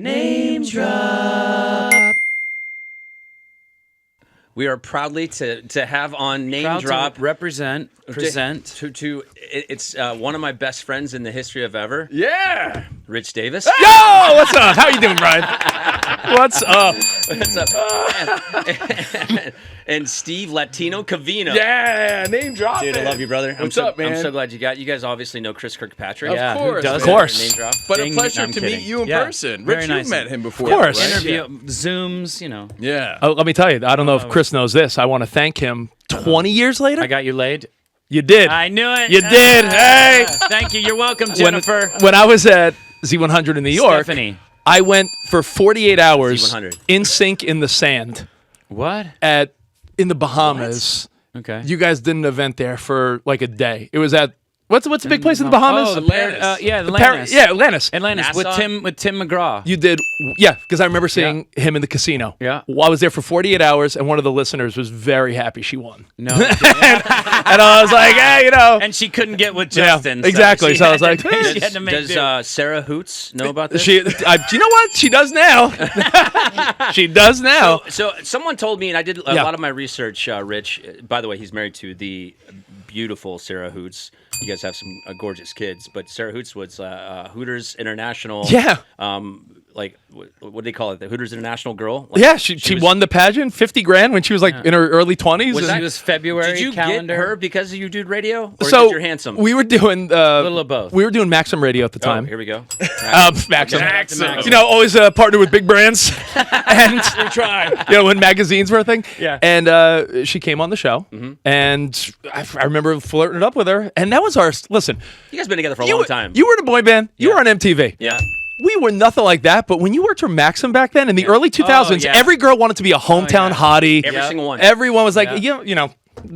Name drop. We are proudly to have on Name Proud Drop. to present. It's one of my best friends in the history of ever. Yeah. Rich Davis. Yo, what's up? How you doing, Brian? What's up? What's up? And Steve Latino Covino. Yeah, name drop. Dude, I love you, brother. What's up, man? I'm so glad you guys obviously know Chris Kirkpatrick. Yeah, Of course, who does man. Of course. Name drop. But Ding, a pleasure I'm to kidding. meet you in Yeah. person. Very Rich, nice. you've met him before. Of course. right? Interview, Zooms, you know. Yeah. Oh, let me tell you, I don't know if Chris knows this. I want to thank him 20 years later. I got you laid. You did. I knew it. You did. Hey. Thank you. You're welcome, Jennifer. When I was at Z100 in New York, Stephanie. I went for 48 hours Z100. NSYNC in the sand What? in the Bahamas. Okay. You guys did an event there for like a day. It was at what's the big place in the Bahamas? Oh, Atlantis. Atlantis. Yeah, Atlantis. Atlantis with Nassau? Tim McGraw. You did, yeah, because I remember seeing him in the casino. Yeah. Well, I was there for 48 hours, and one of the listeners was very happy she won. No. And I was like, hey, you know. And she couldn't get with Yeah, Justin. exactly. So I was like, she had to make do. Does Sarah Hoots know about this? you know what? She does now. She does now. So someone told me, and I did a Yeah. lot of my research, Rich. By the way, he's married to the beautiful Sarah Hoots. You guys have some gorgeous kids, but Sarah Hoots was Hooters International. Yeah. Like what do they call it? The Hooters International girl. Like, Yeah, she won the pageant, 50 grand when she was like in her early 20s. Was and- She was February Did you calendar. get her because you do radio, or so because you're handsome? we were doing A little of both. We were doing Maxim Radio at the Oh, time. here we go. Maxim. Maxim. You know, always partnered with big brands. And we try. You know, when magazines were a thing. Yeah. And she came on the show, and I remember flirting it up with her. And that was our listen. You guys been together for a You long were- time. You were in a boy band. You were on MTV. Yeah. We were nothing like that, but when you worked for Maxim back then in the early 2000s, yeah. every girl wanted to be a hometown hottie. Every single one. Everyone was like, Yeah. you know,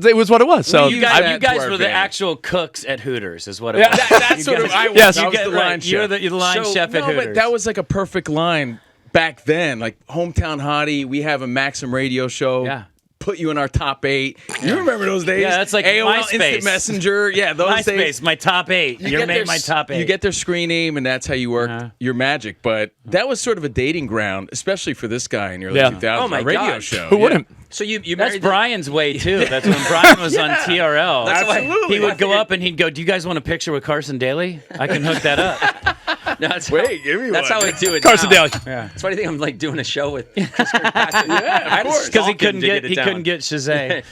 it was what it was. So You I- guys, you guys to our were the band. actual cooks at Hooters, is what it Yeah. was. That's sort of I was. Yes. I You was get the line right. You're chef. the line chef at no, Hooters. but that was like a perfect line back then. Like hometown hottie. We have a Maxim radio show. Yeah. Put you in our top 8. You remember those days? Yeah, that's like AOL MySpace. Instant Messenger. Yeah, those days. MySpace, my top 8. You get made their my top 8. You get their screen name, and that's how you work your magic. But that was sort of a dating ground, especially for this guy in the early Yeah. 2000s. Oh, my a radio God. show. who wouldn't? So you That's married Brian's way, too. That's when Brian was on TRL. That's why- Absolutely. He would go up and he'd go, do you guys want a picture with Carson Daly? I can hook that up. No, that's Wait, give me That's one. how we do it. Carson now. Daly. Yeah. That's why I think I'm like doing a show with Chris Kirkpatrick. Yeah, of course. Because he couldn't get get Shazay.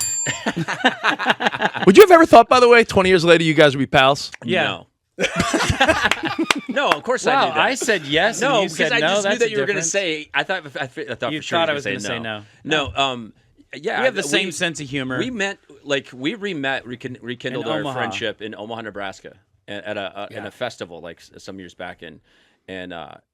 Would you have ever thought, by the way, 20 years later, you guys would be pals? Yeah. No. No, of course I Wow, knew that. I said yes. no, and you because said I no. just knew That's that you were going to difference. say. I thought for You sure thought you I was going gonna to say no. No. Yeah. We have the we- same sense of humor. We met we rekindled In our Omaha. friendship in Omaha, Nebraska, at in a festival like some years back, and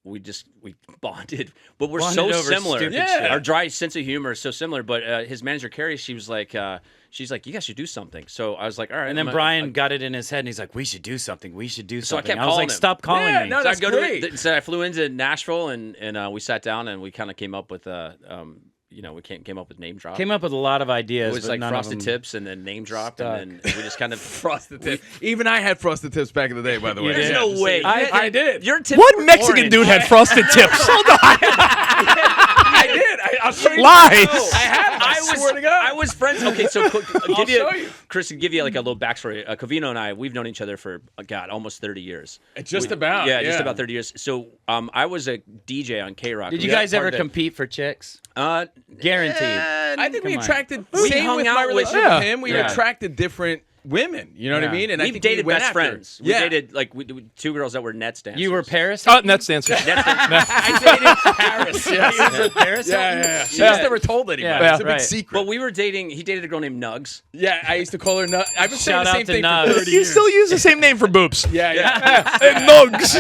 we bonded. But we're Bonded so over similar. stupid shit. Our dry sense of humor is so similar. But his manager Carrie, she's like, you guys should do something. So I was like, all right. And then Brian got it in his head, and he's like, "We should do something. We should do So I something." kept I was calling like, him. "Stop calling Yeah, me." no, So that's I great. So I flew into Nashville and we sat down and we kind of came up with we came up with Name Drop. Came up with a lot of It ideas. was but like none Frosted of them Tips and then Name Drop, stuck. and then we just kind of Frosted tips. Even I had frosted tips back in the day, by the way. did? There's Yeah, no just way. so you- I did. Your tips What were Mexican orange. dude had frosted tips? Hold on. I did. I'll show you. Lies. I had them. I swear to God. I was friends. Okay, so I'll show you. Chris, to give you like a little backstory. Covino and I, we've known each other for almost 30 years. Just about. Yeah, just about 30 years. So I was a DJ on K-Rock. Did you We were guys part ever of the- compete for chicks? I Guaranteed. think we Come on. attracted. We same hung with out my with- relationship Yeah. with him. We Yeah. attracted different women. You know what I Yeah. mean? And I We've think we dated went best after it. friends. We Yeah. dated like two girls that were Nets dancers. You were Paris? Oh, Nets dancer. I dated Paris. Yes. Paris? Yeah. She Yeah. just never told anybody. Yeah, It's a big right. secret. But we were dating. He dated a girl named Nugs. Yeah, I used to call her Nut. I've been saying Shout the out same to thing Nugs. for 30 You years. still use the same name for boobs. Yeah. And nugs.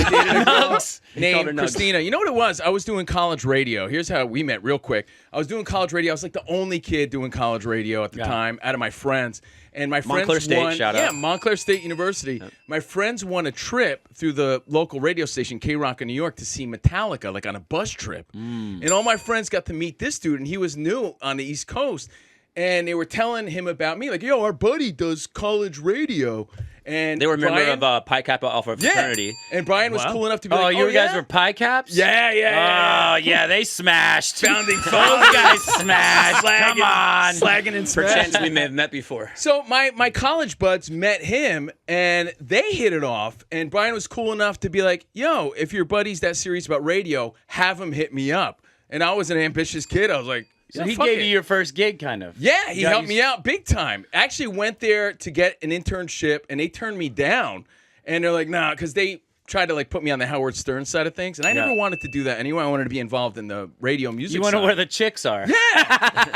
Nugs. called her Named Nugs. Christina. You know what it was? I was doing college radio. Here's how we met real quick. I was doing college radio. I was like the only kid doing college radio at the time out of my friends. And my friends Montclair State, won, shout yeah, out. Montclair State University. My friends won a trip through the local radio station, K-Rock in New York, to see Metallica, like on a bus trip. And all my friends got to meet this dude, and he was new on the East Coast. And they were telling him about me, like, yo, our buddy does college radio. And They were a member Brian- of Pi Kappa Alpha fraternity. And Brian was cool enough to be Oh, like, you guys yeah? were Pi Caps? Yeah. Oh, yeah, they smashed. Founding Those guys smashed. Come on. Slagging and Perchance smashing. we may have met before. So my college buds met him, and they hit it off. And Brian was cool enough to be like, yo, if your buddy's that serious about radio, have him hit me up. And I was an ambitious kid. I was like, So yeah, he fuck gave it. you your first gig, kind of. Yeah, he Got helped you- me out big time. Actually went there to get an internship, and they turned me down. And they're like, nah, because they tried to like put me on the Howard Stern side of things. And I never wanted to do that anyway. I wanted to be involved in the radio music You want to side. where the chicks are.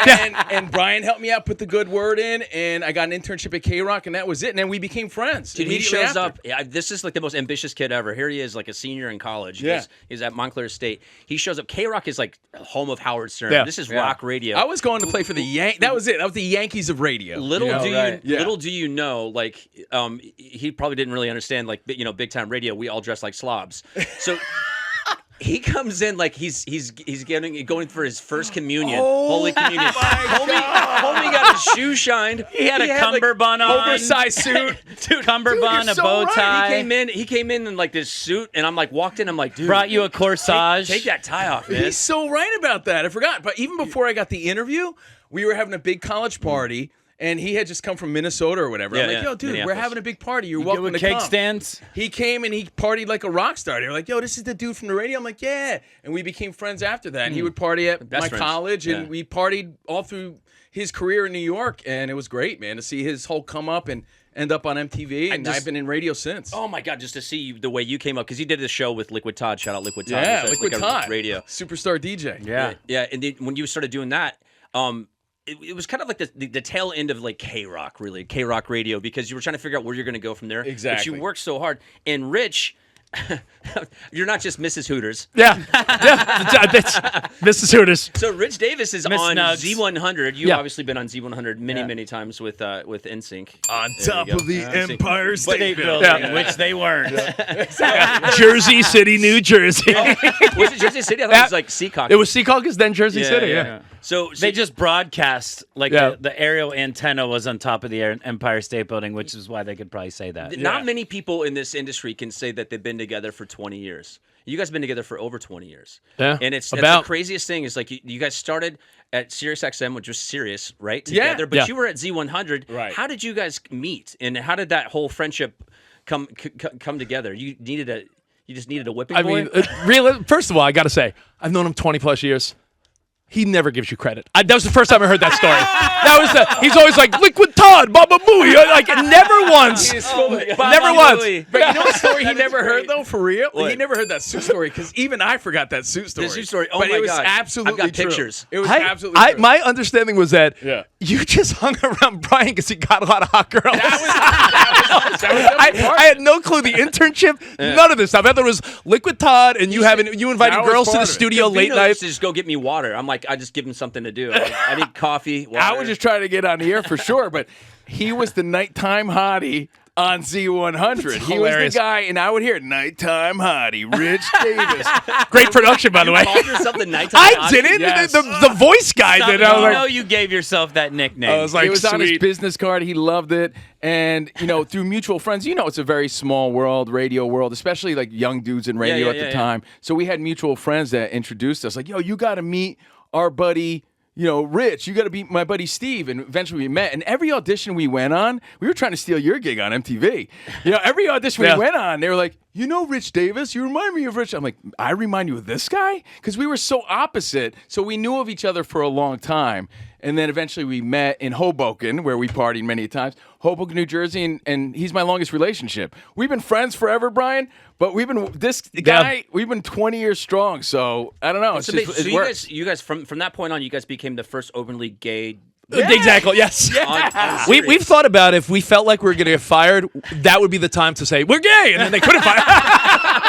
and Brian helped me out, put the good word in, and I got an internship at K-Rock, and that was it. And then we became friends. Dude, he immediately shows after. up. Yeah, this is like the most ambitious kid ever. Here he is, like a senior in college. Yeah. He's at Montclair State. He shows up. K-Rock is like home of Howard Stern. Yeah. This is rock radio. I was going to play for the That was it. That was the Yankees of radio. Little Right. do you know, like he probably didn't really understand, like big time radio. We all dress like slobs. So he comes in like he's going for his first communion, Holy Communion. Homie got his shoes shined. He had a cummerbund on. Oversized suit. Dude, cummerbund, you're a so bow right. tie. He came in like this suit, and I'm like walked in. I'm like, dude, Brought you a corsage. Take that tie off, man. He's so right about that. I forgot. But even before I got the interview, we were having a big college party. And he had just come from Minnesota or whatever. Yeah, I'm like, yeah, yo, dude, we're Minneapolis. having a big party. You're Good welcome with to cake come. stands. He came and he partied like a rock star. They were like, yo, this is the dude from the radio. I'm like, yeah. And we became friends after that. And he would party at Best my friends. college, and Yeah. we partied all through his career in New York. And it was great, man, to see his whole come up and end up on MTV. And I've been in radio since. Oh my God! Just to see the way you came up, because he did this show with Liquid Todd. Shout out Liquid Todd. yeah, He's Liquid like a Todd. radio. Superstar DJ. Yeah. Yeah, and then when you started doing that, it was kind of like the tail end of like K-Rock, really, K-Rock radio, because you were trying to figure out where you're going to go from there. Exactly. But you worked so hard. And Rich, you're not just Mrs. Hooters. Yeah. That's Mrs. Hooters. So Rich Davis is Miss on Nugs. Z100. You've Yeah. obviously been on Z100 many times with NSYNC. On There top you go. of the NSYNC. Empire State State Building, Building. which they weren't. Jersey City, New Jersey. Was it Jersey City? I thought it was like Seacock. It was Seacaucus, then Jersey City. Yeah. So They just broadcast like Yeah. the aerial antenna was on top of the Empire State Building, which is why they could probably say that. Not many people in this industry can say that they've been together for 20 years. You guys have been together for over 20 years. Yeah, And that's about. the craziest thing is like you guys started at Sirius XM, which was Sirius, right? Yeah. Together, but Yeah. you were at Z100. Right. How did you guys meet? And how did that whole friendship come together? You just needed a whipping I boy? mean, first of all, I got to say, I've known him 20 plus years. He never gives you credit. That was the first time I heard that story. He's always like, Liquid Todd, Baba Booey. Like, never once. Never once. But you know what story he never heard, though, for real? He never heard that suit story, because even I forgot that suit story. The suit story. Oh but my it was God. absolutely I've got true. pictures. It was absolutely true. My understanding was that Yeah. you just hung around Brian because he got a lot of hot girls. That was definitely part I had no clue. The internship, none of this stuff. I thought it was Liquid Todd, and you invited that was girls to part the of it. studio late Covino night. used to just go get me water. I'm like, I just give him something to do. I need coffee, water. I was just trying to get on the air for sure, but he was the nighttime hottie on Z100. He was hilarious. the guy, and I would hear nighttime hottie, Rich Davis. Great production, by the way. called yourself the nighttime I hottie? didn't. Yes. The voice guy did. I was You know like, you gave yourself that nickname. I was like, it was on his sweet. business card. He loved it. And, through mutual friends, it's a very small world, radio world, especially like young dudes in radio at the time. So we had mutual friends that introduced us like, yo, you got to meet our buddy, Rich, you got to meet my buddy Steve. And eventually we met. And every audition we went on, we were trying to steal your gig on MTV. Every audition we went on, they were like, Rich Davis, you remind me of Rich. I'm like, I remind you of this guy? Because we were so opposite. So we knew of each other for a long time. And then eventually we met in Hoboken, where we partied many times. Hoboken, New Jersey, and he's my longest relationship. We've been friends forever, Brian, but we've been 20 years strong. So I don't know. It's So, just, so it you works. guys from that point on, you guys became the first openly gay. Exactly. Yes. on We've thought about if we felt like we were going to get fired, that would be the time to say we're gay, and then they couldn't fire.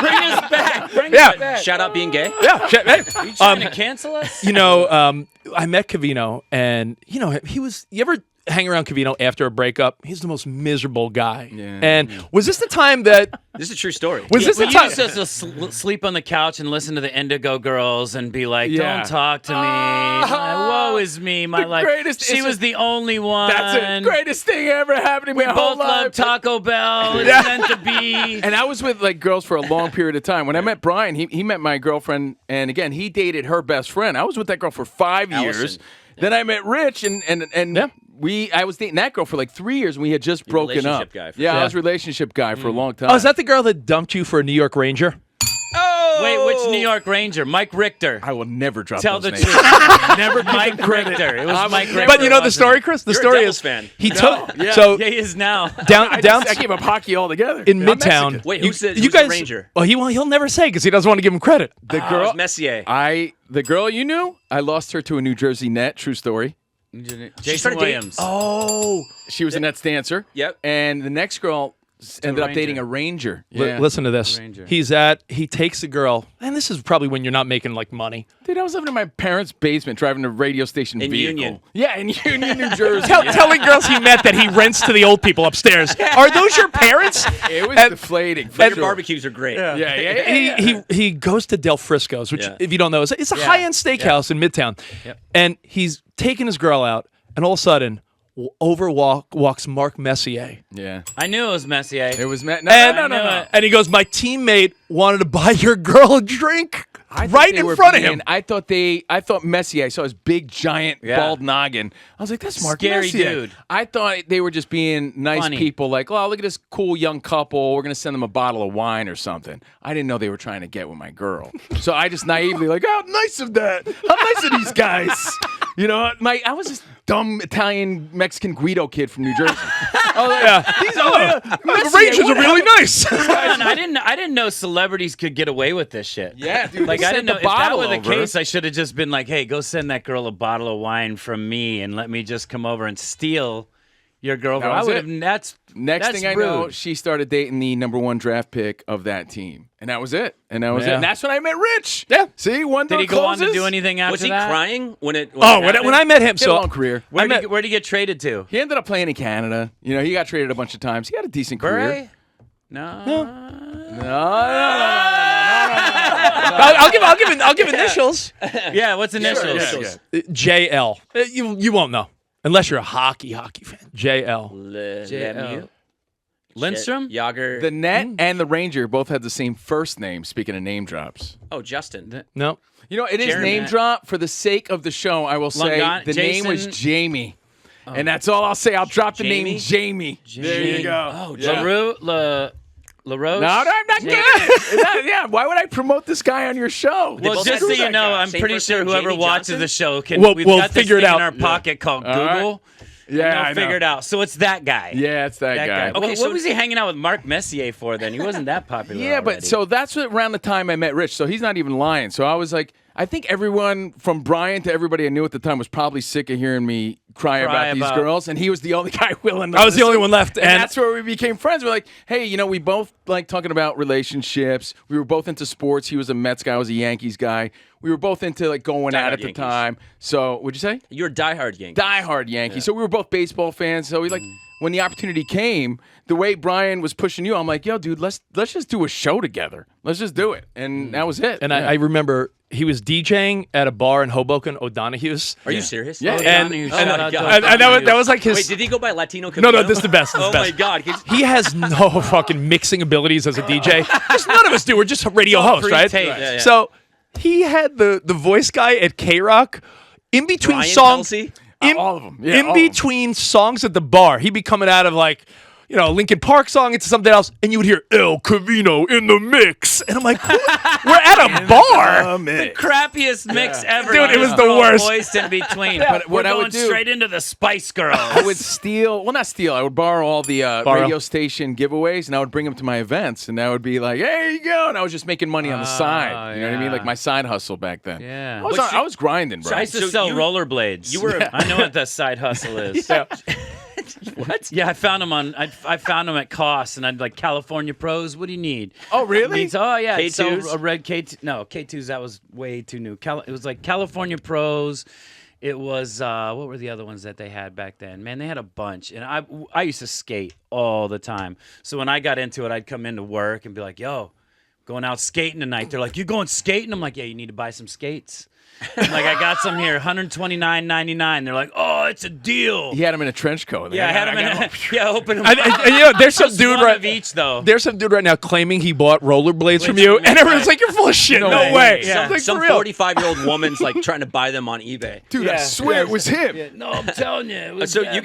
Bring us back. Bring Yeah. us back. Shout out being gay. Yeah. Hey. Are you trying to cancel us? I met Covino, and he was. You ever hang around Covino after a breakup. He's the most miserable guy. Yeah. And was this the time that This is a true story. was this We the time? used to sleep on the couch and listen to the Indigo Girls and be like, Yeah. "Don't talk to me. Woe is me. My The life. greatest- She it's was just- the only one. That's it. Greatest thing ever happened to me. We my whole both love life. Taco Bell. It's Yeah. meant to be." And I was with like girls for a long period of time. When I met Brian, he met my girlfriend, and again, he dated her best friend. I was with that girl for 5 years. Allison. Then I met Rich, and I was dating that girl for like 3 years, and we had just broken up. relationship guy for Yeah, sure. I was a relationship guy for a long time. Oh, is that the girl that dumped you for a New York Ranger? Wait, which New York Ranger? Mike Richter. I will never drop Tell those the names. truth. Never give Mike him credit. Richter. It was I'm Mike never- Richter. But you know the wasn't story, it? Chris? The You're a story Devils is fan. he took yeah. so Yeah, he is now. I down gave up hockey altogether. in I'm Midtown. Mexican. Wait, you, who's the you guys, Ranger? Well, he'll never say because he doesn't want to give him credit. The Oh, girl, it's Messier. the girl you knew, I lost her to a New Jersey Net. True story. Jason started dating- Williams. Oh, she was a Nets dancer. Yep. And the next girl ended up Ranger. dating a Ranger. Listen to this. Ranger. He takes the girl, and this is probably when you're not making like money. Dude, I was living in my parents' basement driving a radio station In vehicle. Union. Yeah, in Union, New Jersey. Telling girls he met that he rents to the old people upstairs. Are those your parents? It was And- deflating. For Your sure. barbecues are great. Yeah. He goes to Del Frisco's, which Yeah. if you don't know, it's a high-end steakhouse in Midtown. And he's taking his girl out, and all of a sudden, walks Mark Messier. Yeah. I knew it was Messier. It was no. And he goes, my teammate wanted to buy your girl a drink right in front of him. I thought Messier. I saw his big, giant, bald noggin. I was like, that's Mark Scary Messier. dude. I thought they were just being nice Funny. people. Like, oh, look at this cool young couple. We're gonna send them a bottle of wine or something. I didn't know they were trying to get with my girl. So I just naively like, how nice of that. How nice of these guys. You know, I was this dumb Italian Mexican Guido kid from New Jersey. The Rangers are really nice. Man, I didn't know celebrities could get away with this shit. Yeah, dude. Like they I sent didn't know the if that bottle were the over. case, I should have just been like, "Hey, go send that girl a bottle of wine from me, and let me just come over and steal your girlfriend." That I was would it. have. That's Next that's thing I know, rude. she started dating the #1 draft pick of that team, and that was it. And that was it. Yeah. And that's when I met Rich. Yeah. See, one Did door he go on to closes. do anything after Was he that? crying when it? When happened? I met him, He had a so long career. Where'd he get traded to? He ended up playing in Canada. You know, he got traded a bunch of times. He had a decent career. Bure? No. No. I'll give initials. Yeah. What's initials? Yeah, yeah. JL. You won't know unless you're a hockey fan. JL. JL. Lindstrom? Yager. The Net and the Ranger both had the same first name. Speaking of name drops, Oh, Justin. No. you know, it is Jeremy. name drop for the sake of the show. I will say Lungon- the name was Jason- Jamie, and that's all I'll say. I'll drop the Jamie? name Jamie. There you go. Oh, Yeah. LaRoche? No, I'm not getting it. Yeah, why would I promote this guy on your show? Well, both just have so you that know, guy. I'm Same pretty first sure name, whoever Jamie watches Johnson? the show can. We'll We've got figure this it thing in out. our pocket called All right. Google. Yeah, I They'll know. figure it out. So it's that guy. Yeah, it's that, That guy. guy. Okay, What, so- what was he hanging out with Mark Messier for then? He wasn't that popular. Yeah, but already. so that's around the time I met Rich. So he's not even lying. So I was like, I think everyone from Brian to everybody I knew at the time was probably sick of hearing me cry about these girls, and he was the only guy willing to I was the listen. only one left, And and that's where we became friends. We're like, hey, you know, we both like talking about relationships. We were both into sports. He was a Mets guy. I was a Yankees guy. We were both into like going out Diehard at the Yankees. time. So what'd you say? You're a diehard Yankee. Diehard Yankee. So we were both baseball fans. So we like when the opportunity came, the way Brian was pushing you, I'm like, yo, dude, let's just do a show together. Let's just do it. And that was it. and Yeah. I remember he was DJing at a bar in Hoboken, O'Donoghue's. Are you serious? Yeah. And, Donahue, and, shout my out God. to and that was like his. Wait, did he go by Latino? No, Covino? this is the best. This is Oh the my best. God! He has no fucking mixing abilities as a DJ. Just none of us do. We're just radio hosts, right? pre-taped. Yeah, yeah. So he had the voice guy at K-Rock in between Ryan songs. Kelsey? all of them. Yeah, in all of 'em. between songs at the bar, he'd be coming out of like, you know, a Linkin Park song into something else, and you would hear El Covino in the mix, and I'm like, we're at a bar. the crappiest mix ever. Dude, it was Just the a worst. Voice in between. But We're what I going would do- straight into the Spice Girls. I would steal, well, not steal, I would borrow all the radio station giveaways, and I would bring them to my events, and I would be like, hey, here you go. And I was just making money on the side. You know what I mean? yeah. Like my side hustle back then. Yeah. I was grinding, bro. I used to So sell you- rollerblades. you were- I know what that side hustle is. What? Yeah, I found them I found them at cost, and I'd like California Pros. What do you need? Oh, really? Means, oh yeah, I'd sell K2s? a red K2. No, K2s. That was way too new. It was like California Pros, It was what were the other ones that they had back then? Man, they had a bunch, and I used to skate all the time. So when I got into it, I'd come into work and be like, "Yo, going out skating tonight." They're like, "You going skating?" I'm like, "Yeah, you need to buy some skates." I'm like, I got some here, $129.99. They're like, "Oh, it's a deal." He had him in a trench coat. Yeah, I had him in. Open them. And, there's some dude one right of each though. There's some dude right now claiming he bought rollerblades from you, and everyone's like, "You're full of shit." No way. Yeah. I'm like, Some for real. 45-year-old woman's like trying to buy them on eBay. Dude, I swear it was him. Yeah, no, I'm telling you. It was So bad. you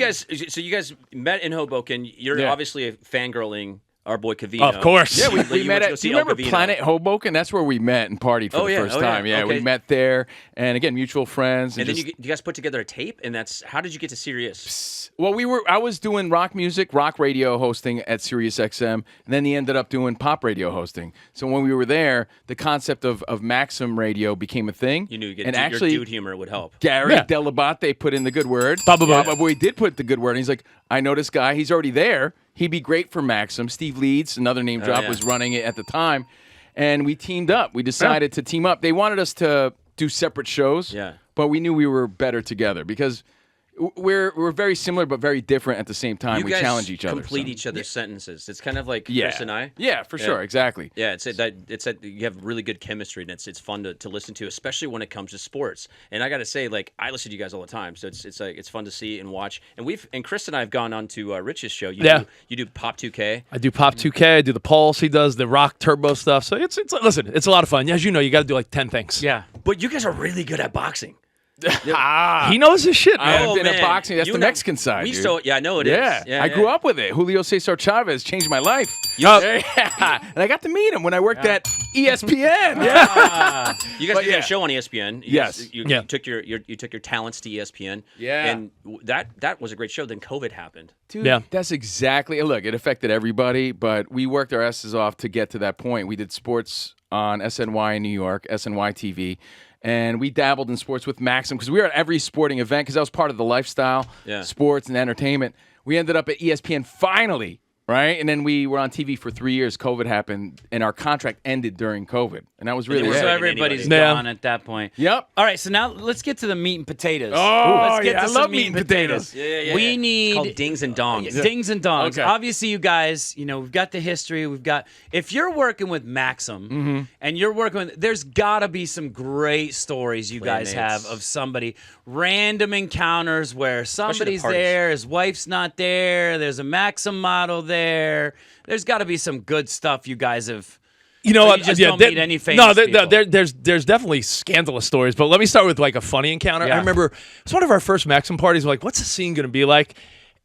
guys met in Hoboken. You're Yeah. obviously fangirling our boy Covino. Of course. Yeah, we You met went to go at. Do see you remember El Covino. Planet Hoboken? That's where we met and partied for Oh, the yeah. first Oh, yeah. time. Yeah, Okay. we met there, and again, mutual friends. And then just, you guys put together a tape, and that's how did you get to Sirius? well, I was doing rock music, rock radio hosting at Sirius XM, and then he ended up doing pop radio hosting. So when we were there, the concept of Maxim radio became a thing. You knew and actually, your dude humor would help. Gary Yeah. Delabate put in the good word. Baba Boy did put the good word. And he's like, I know this guy. He's already there. He'd be great for Maxim. Steve Leeds, another name drop, yeah. was running it at the time. And we teamed up. We decided to team up. They wanted us to do separate shows. Yeah. But we knew we were better together because we're very similar but very different at the same time. You we guys challenge each other. complete so. each other's sentences. It's kind of like Yeah. Chris and I. Yeah, for sure. Exactly. Yeah, it's that you have really good chemistry, and it's fun to listen to, especially when it comes to sports. And I got to say, like, I listen to you guys all the time, so it's fun to see and watch. And Chris and I have gone on to Rich's show. You do Pop 2K. I do Pop 2K. I do the Pulse. He does the Rock Turbo stuff. So it's listen, it's a lot of fun. As you know, you got to do like 10 things. Yeah. But you guys are really good at boxing. He knows his shit, man. I've been at man. boxing. That's You the and I- Mexican side. We dude. still, yeah, I know it is. Yeah, I grew up with it. Julio Cesar Chavez changed my life. Yup. Yeah. And I got to meet him when I worked at ESPN. You guys did yeah. a show on ESPN. Yes. You Yeah. took your talents to ESPN. Yeah. And that was a great show. Then COVID happened. Dude, Yeah. that's exactly. Look, it affected everybody, but we worked our asses off to get to that point. We did sports on SNY in New York, SNY TV, and we dabbled in sports with Maxim because we were at every sporting event because that was part of the lifestyle, sports and entertainment. We ended up at ESPN finally, right? And then we were on TV for 3 years. COVID happened, and our contract ended during COVID, and that was really we're it. So Yeah. everybody's Yeah. gone at that point. Yep. All right, so now let's get to the meat and potatoes. Oh, let's get yeah, to I some love meat and potatoes. We It's need called Dings and Dongs. Dings and dongs. Okay. Obviously, you guys, we've got the history. We've got. If you're working with Maxim and you're working with, there's got to be some great stories you guys Playmates. have of somebody random encounters where somebody's parties. there, his wife's not there. There's a Maxim model there. There's got to be some good stuff you guys have. You know Or what? you just don't meet any famous people. There's definitely scandalous stories, but let me start with like a funny encounter. Yeah. I remember it was one of our first Maxim parties. We're like, what's the scene going to be like?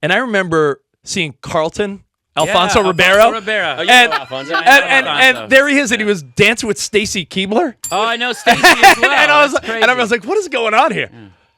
And I remember seeing Carlton, Alfonso Ribeiro. Alfonso Ribeiro. Oh, you And, know Alfonso. and, I know and, Alfonso. and there he is, and he was dancing with Stacy Keebler. Oh, I know Stacey as well. and I was That's and I was like, what is going on here?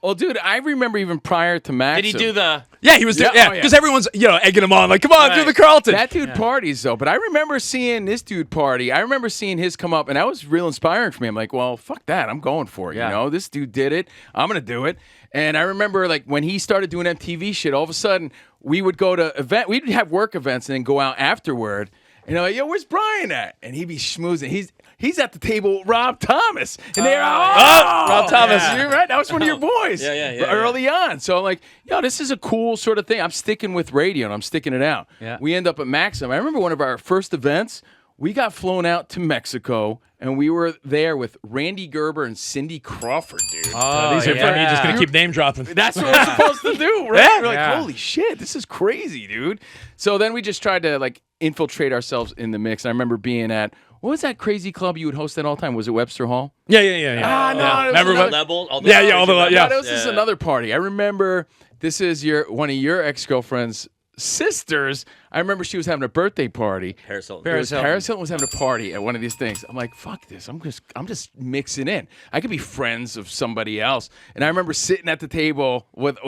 Well, dude, I remember even prior to Maxim. did he do the? Yeah, he was Yeah, doing, yeah, oh, yeah. because everyone's egging him on, like, come on, do Right. the Carlton. That dude parties, though. But I remember seeing this dude party. I remember seeing his come up, and that was real inspiring for me. I'm like, well, fuck that. I'm going for it. Yeah. You know, this dude did it. I'm going to do it. And I remember, like, when he started doing MTV shit, all of a sudden, we would go to we'd have work events and then go out afterward. And I'm like, yo, where's Brian at? And he'd be schmoozing. He's at the table with Rob Thomas. And they're Rob Thomas. You're right. That was one of your boys. Yeah. Early on. So I'm like, yo, this is a cool sort of thing. I'm sticking with radio and I'm sticking it out. Yeah. We end up at Maxim. I remember one of our first events, we got flown out to Mexico and we were there with Randy Gerber and Cindy Crawford, dude. Oh, These are funny. Just going to keep name dropping. That's what we're supposed to do, right? Yeah. We're like, Yeah. holy shit, this is crazy, dude. So then we just tried to like infiltrate ourselves in the mix. And I remember being at, what was that crazy club you would host at all the time? Was it Webster Hall? Yeah. Ah, no, Yeah. it was Remember another- what? Level. All Yeah, all the Yeah, yeah. this is another party. I remember this is one of your ex-girlfriend's sisters. I remember she was having a birthday party. Paris Hilton. Paris Hilton. Paris Hilton was having a party at one of these things. I'm like, fuck this. I'm just mixing in. I could be friends of somebody else. And I remember sitting at the table with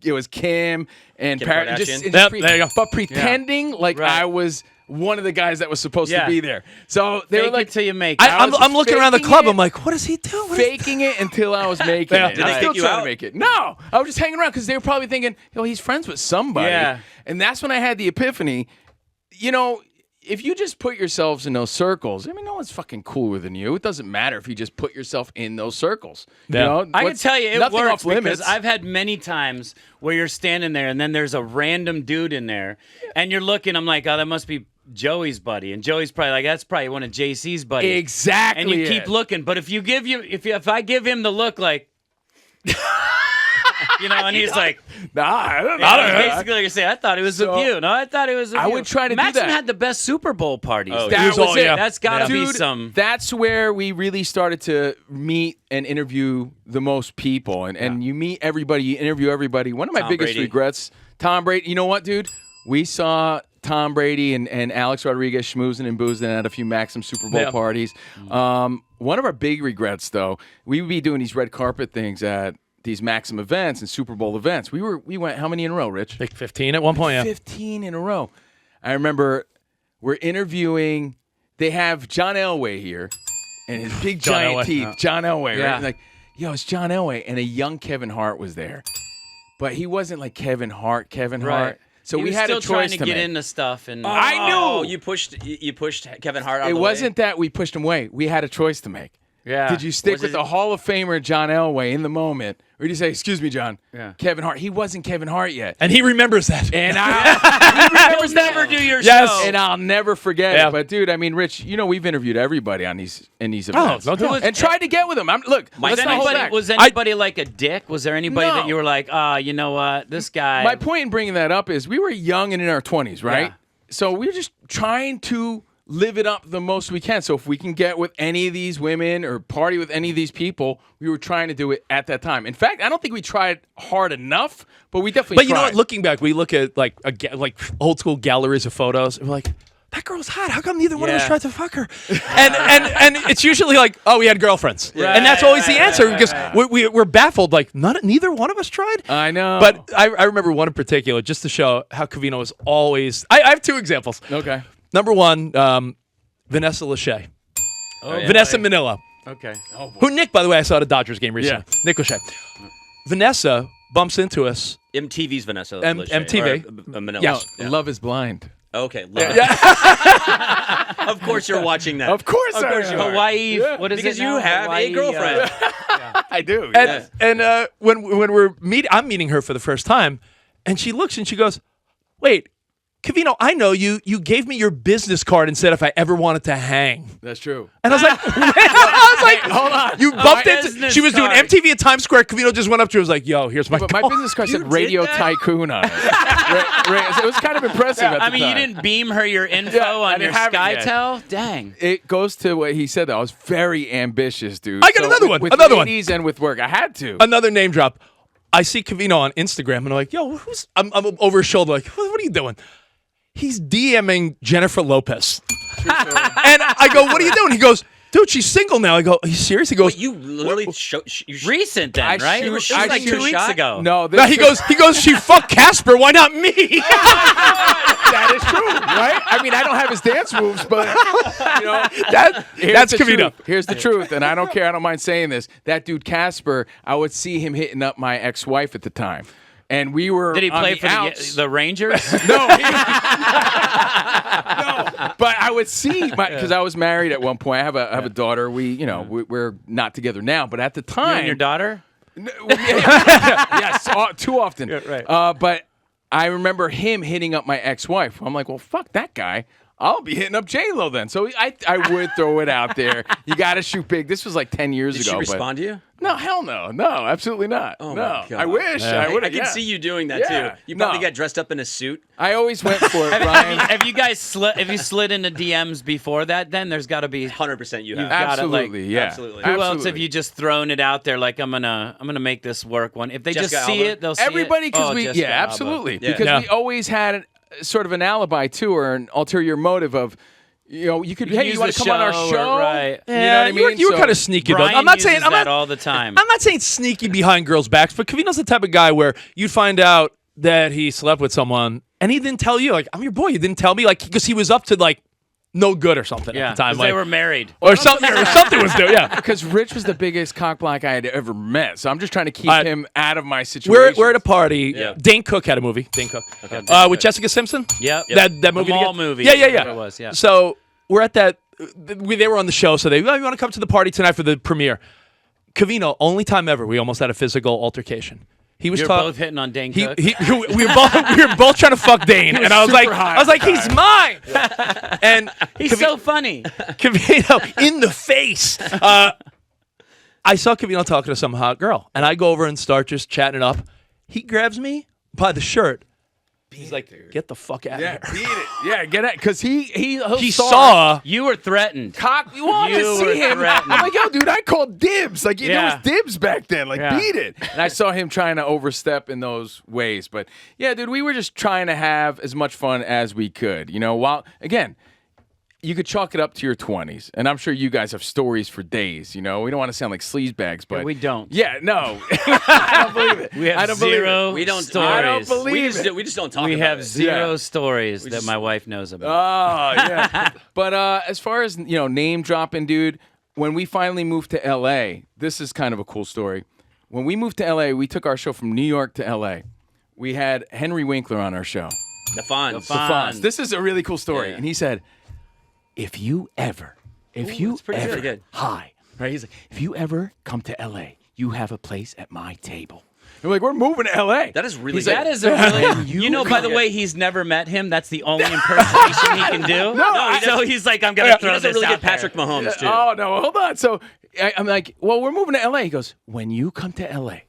it was Kim and Kim Paris. Kardashian? Yep, there you go. But pretending like Right. I was one of the guys that was supposed Yeah. to be there. So they Fake were like it till you make it. I was I'm looking around the faking club. it. I'm like, what is he doing? What is- faking it until I was making Yeah. it. Did I they was kick still you trying out? to make it. No, I was just hanging around because they were probably thinking, yo, he's friends with somebody. Yeah. And that's when I had the epiphany. You know, if you just put yourselves in those circles, I mean, no one's fucking cooler than you. It doesn't matter if you just put yourself in those circles. Yeah. You know, I can tell you it nothing works off limits. because I've had many times where you're standing there and then there's a random dude in there and you're looking. I'm like, oh, that must be Joey's buddy, and Joey's probably like, that's probably one of JC's buddies. Exactly. And you keep looking, but if I give him the look like. You know, and he's like, nah, I don't know. basically, you say, I thought it was with you. No, I thought it was with you. I would try to do Maxim that. had the best Super Bowl parties. Oh, That was it. That's got to be Dude, some. That's where we really started to meet and interview the most people. And you meet everybody, you interview everybody. One of my Tom biggest Brady. regrets, Tom Brady. You know what, dude? We saw Tom Brady and Alex Rodriguez schmoozing and boozing at a few Maxim Super Bowl parties. One of our big regrets, though, we would be doing these red carpet things at these Maxim events and Super Bowl events. We went how many in a row, Rich? Like 15 at one point, yeah. 15 in a row. I remember we're interviewing. They have John Elway here, and his big John giant Elway. teeth. John Elway, Yeah. right? Like, yo, it's John Elway, and a young Kevin Hart was there, but he wasn't like Kevin Hart. Right. So He we was had still a trying choice to get make. into stuff, and I knew. Oh, you pushed Kevin Hart out It of the wasn't way. that we pushed him away. We had a choice to make. Yeah. Did you stick Was with it- the Hall of Famer John Elway in the moment, or did you say, "Excuse me, John"? Yeah. Kevin Hart. He wasn't Kevin Hart yet. And he remembers that. And I He'll never do your Yes. show. and I'll never forget Yeah. it. But dude, I mean, Rich, you know we've interviewed everybody on these events. no doubt. And tried to get with them. Look, Was let's not hold back. anybody like a dick? Was there anybody No. that you were like, you know what, this guy? My point in bringing that up is we were young and in our 20s, right? Yeah. So we were just trying to live it up the most we can. So if we can get with any of these women or party with any of these people, we were trying to do it at that time. In fact, I don't think we tried hard enough, but we definitely But you know tried. what? Looking back, we look at like old school galleries of photos, and we're like, that girl's hot. How come neither one of us Yeah. tried to fuck her? And it's usually like, oh, we had girlfriends, and that's always the answer because we're baffled. Like, neither one of us tried. I know. But I remember one in particular, just to show how Covino was always. I have two examples. Okay. Number one, Vanessa Lachey. yeah. Vanessa Manila. Okay. Who Nick, by the way, I saw at a Dodgers game recently. Yeah. Nick Lachey. Vanessa bumps into us. MTV's Vanessa. MTV. Lachey, or, Manila. Yeah, Yeah. Love is Blind. Okay. Love. Of course you're watching that. Of course Of I course am. you are. Hawaii. Yeah. What is Because it you now? have Hawaii, a girlfriend. I do. And when we're I'm meeting her for the first time, and she looks and she goes, "Wait, Covino, I know you. You gave me your business card and said if I ever wanted to hang." That's true. And I was like, I was like, hold on. You bumped into. business She was doing card. MTV at Times Square. Covino just went up to her and was like, "Yo, here's my." But my card." business card You said did Radio that? Tycoon on it. So it was kind of impressive at the I mean, time. you didn't beam her your info Yeah, I on your didn't have it yet. SkyTel? Dang. It goes to what he said, though. I was very ambitious, dude. I got another one, With another one. ladies and with work. I had to. Another name drop. I see Covino on Instagram and I'm like, "Yo, who's?" I'm over his shoulder like, "What are you doing?" He's DMing Jennifer Lopez. And I go, "What are you doing?" He goes, "Dude, she's single now." I go, "Are you serious?" He goes, Wait, you literally Recent then, I right? shoot- It was I like shoot 2 weeks shot. ago. No, "No." He goes, "She fucked Casper. Why not me?" that is true, right? I mean, I don't have his dance moves, but, you know. Here's That's the Covino. truth. Here's the truth, and I don't care. I don't mind saying this. That dude, Casper, I would see him hitting up my ex-wife at the time. And we were Did he on play the for outs. the Rangers? No, no. But I would see because I was married at one point. I have a daughter. We're not together now, but at the You time, and your daughter? yes, too often. right. But I remember him hitting up my ex-wife. I'm like, well, fuck that guy. I'll be hitting up J-Lo then. So I would throw it out there. You got to shoot big. This was like 10 years Did ago. she but- respond to you? No, hell no. No, absolutely not. Oh, no. my God. I wish. I would I have. can see you doing that Yeah. too. You probably No. got dressed up in a suit. I always went for it, Brian. Have you guys slid into DMs before that? Then there's got to be. 100% you You've have. got it, like- Absolutely, yeah. Absolutely. Who else Absolutely. have you just thrown it out there? Like I'm gonna make this work. One if they Jessica just see Alba? it, they'll see Everybody, it. because Oh, we, Jessica yeah, Alba. absolutely, Yeah. because Yeah. we always had sort of an alibi too, or an ulterior motive of, you could, hey, use you want the to come on our show or- show, right. You know what I mean? You were So- kind of sneaky though. Brian I'm not uses saying I'm that not, all the time. I'm not saying sneaky behind girls' backs, but Covino's the type of guy where you'd find out that he slept with someone and he didn't tell you. Like, I'm your boy. You didn't tell me, like, because he was up to like no good or something Yeah, at the time. 'cause they were married. or something was due. Yeah. Because Rich was the biggest cock block I had ever met, so I'm just trying to keep him out of my situation. We're at a party. Yeah. Dane Cook had a movie. Dane Cook. With Jessica Simpson. Yep. That movie. The mall together? movie. Yeah. Whatever it was, yeah. So we're at that. They were on the show, so you want to come to the party tonight for the premiere. Covino, only time ever we almost had a physical altercation. He was You're talking. both hitting on Dane We Cook. were both trying to fuck Dane, and I was like, he's mine. And He's so funny. Covino in the face. I saw Covino talking to some hot girl, and I go over and start just chatting it up. He grabs me by the shirt. He's like, "Get the fuck out Yeah, of here!" beat it. Yeah, get it. Because he saw. You were threatened. cock. We wanted You to were see him. threatened. I'm like, yo, dude, I called dibs. Like, there Yeah. was dibs back then. Like, Yeah. beat it. And I saw him trying to overstep in those ways. But yeah, dude, we were just trying to have as much fun as we could. You know, while again, you could chalk it up to your 20s, and I'm sure you guys have stories for days. You know, we don't want to sound like sleazebags, but we don't. Yeah, no, I don't believe it. We have I don't believe zero it. We don't. stories. I don't believe We just don't talk We about have it. zero Yeah. stories that just- my wife knows about. Oh, yeah. But as far as, name dropping, dude, when we finally moved to L.A., this is kind of a cool story. When we moved to L.A., we took our show from New York to L.A. We had Henry Winkler on our show. The Fonz. The Fonz. Fonz. This is a really cool story. Yeah. And he said, if you ever, that's pretty good. hi, right? He's like, if you ever come to L.A., you have a place at my table. And we're like, we're moving to L.A. That is really He's good. That is a really. You know, by the way, he's never met him. That's the only impersonation he can do. So he's like, I'm gonna He throw does a this really out good Patrick there. Mahomes too. Oh, no, hold on. So I'm like, well, we're moving to L.A. He goes, when you come to L.A.,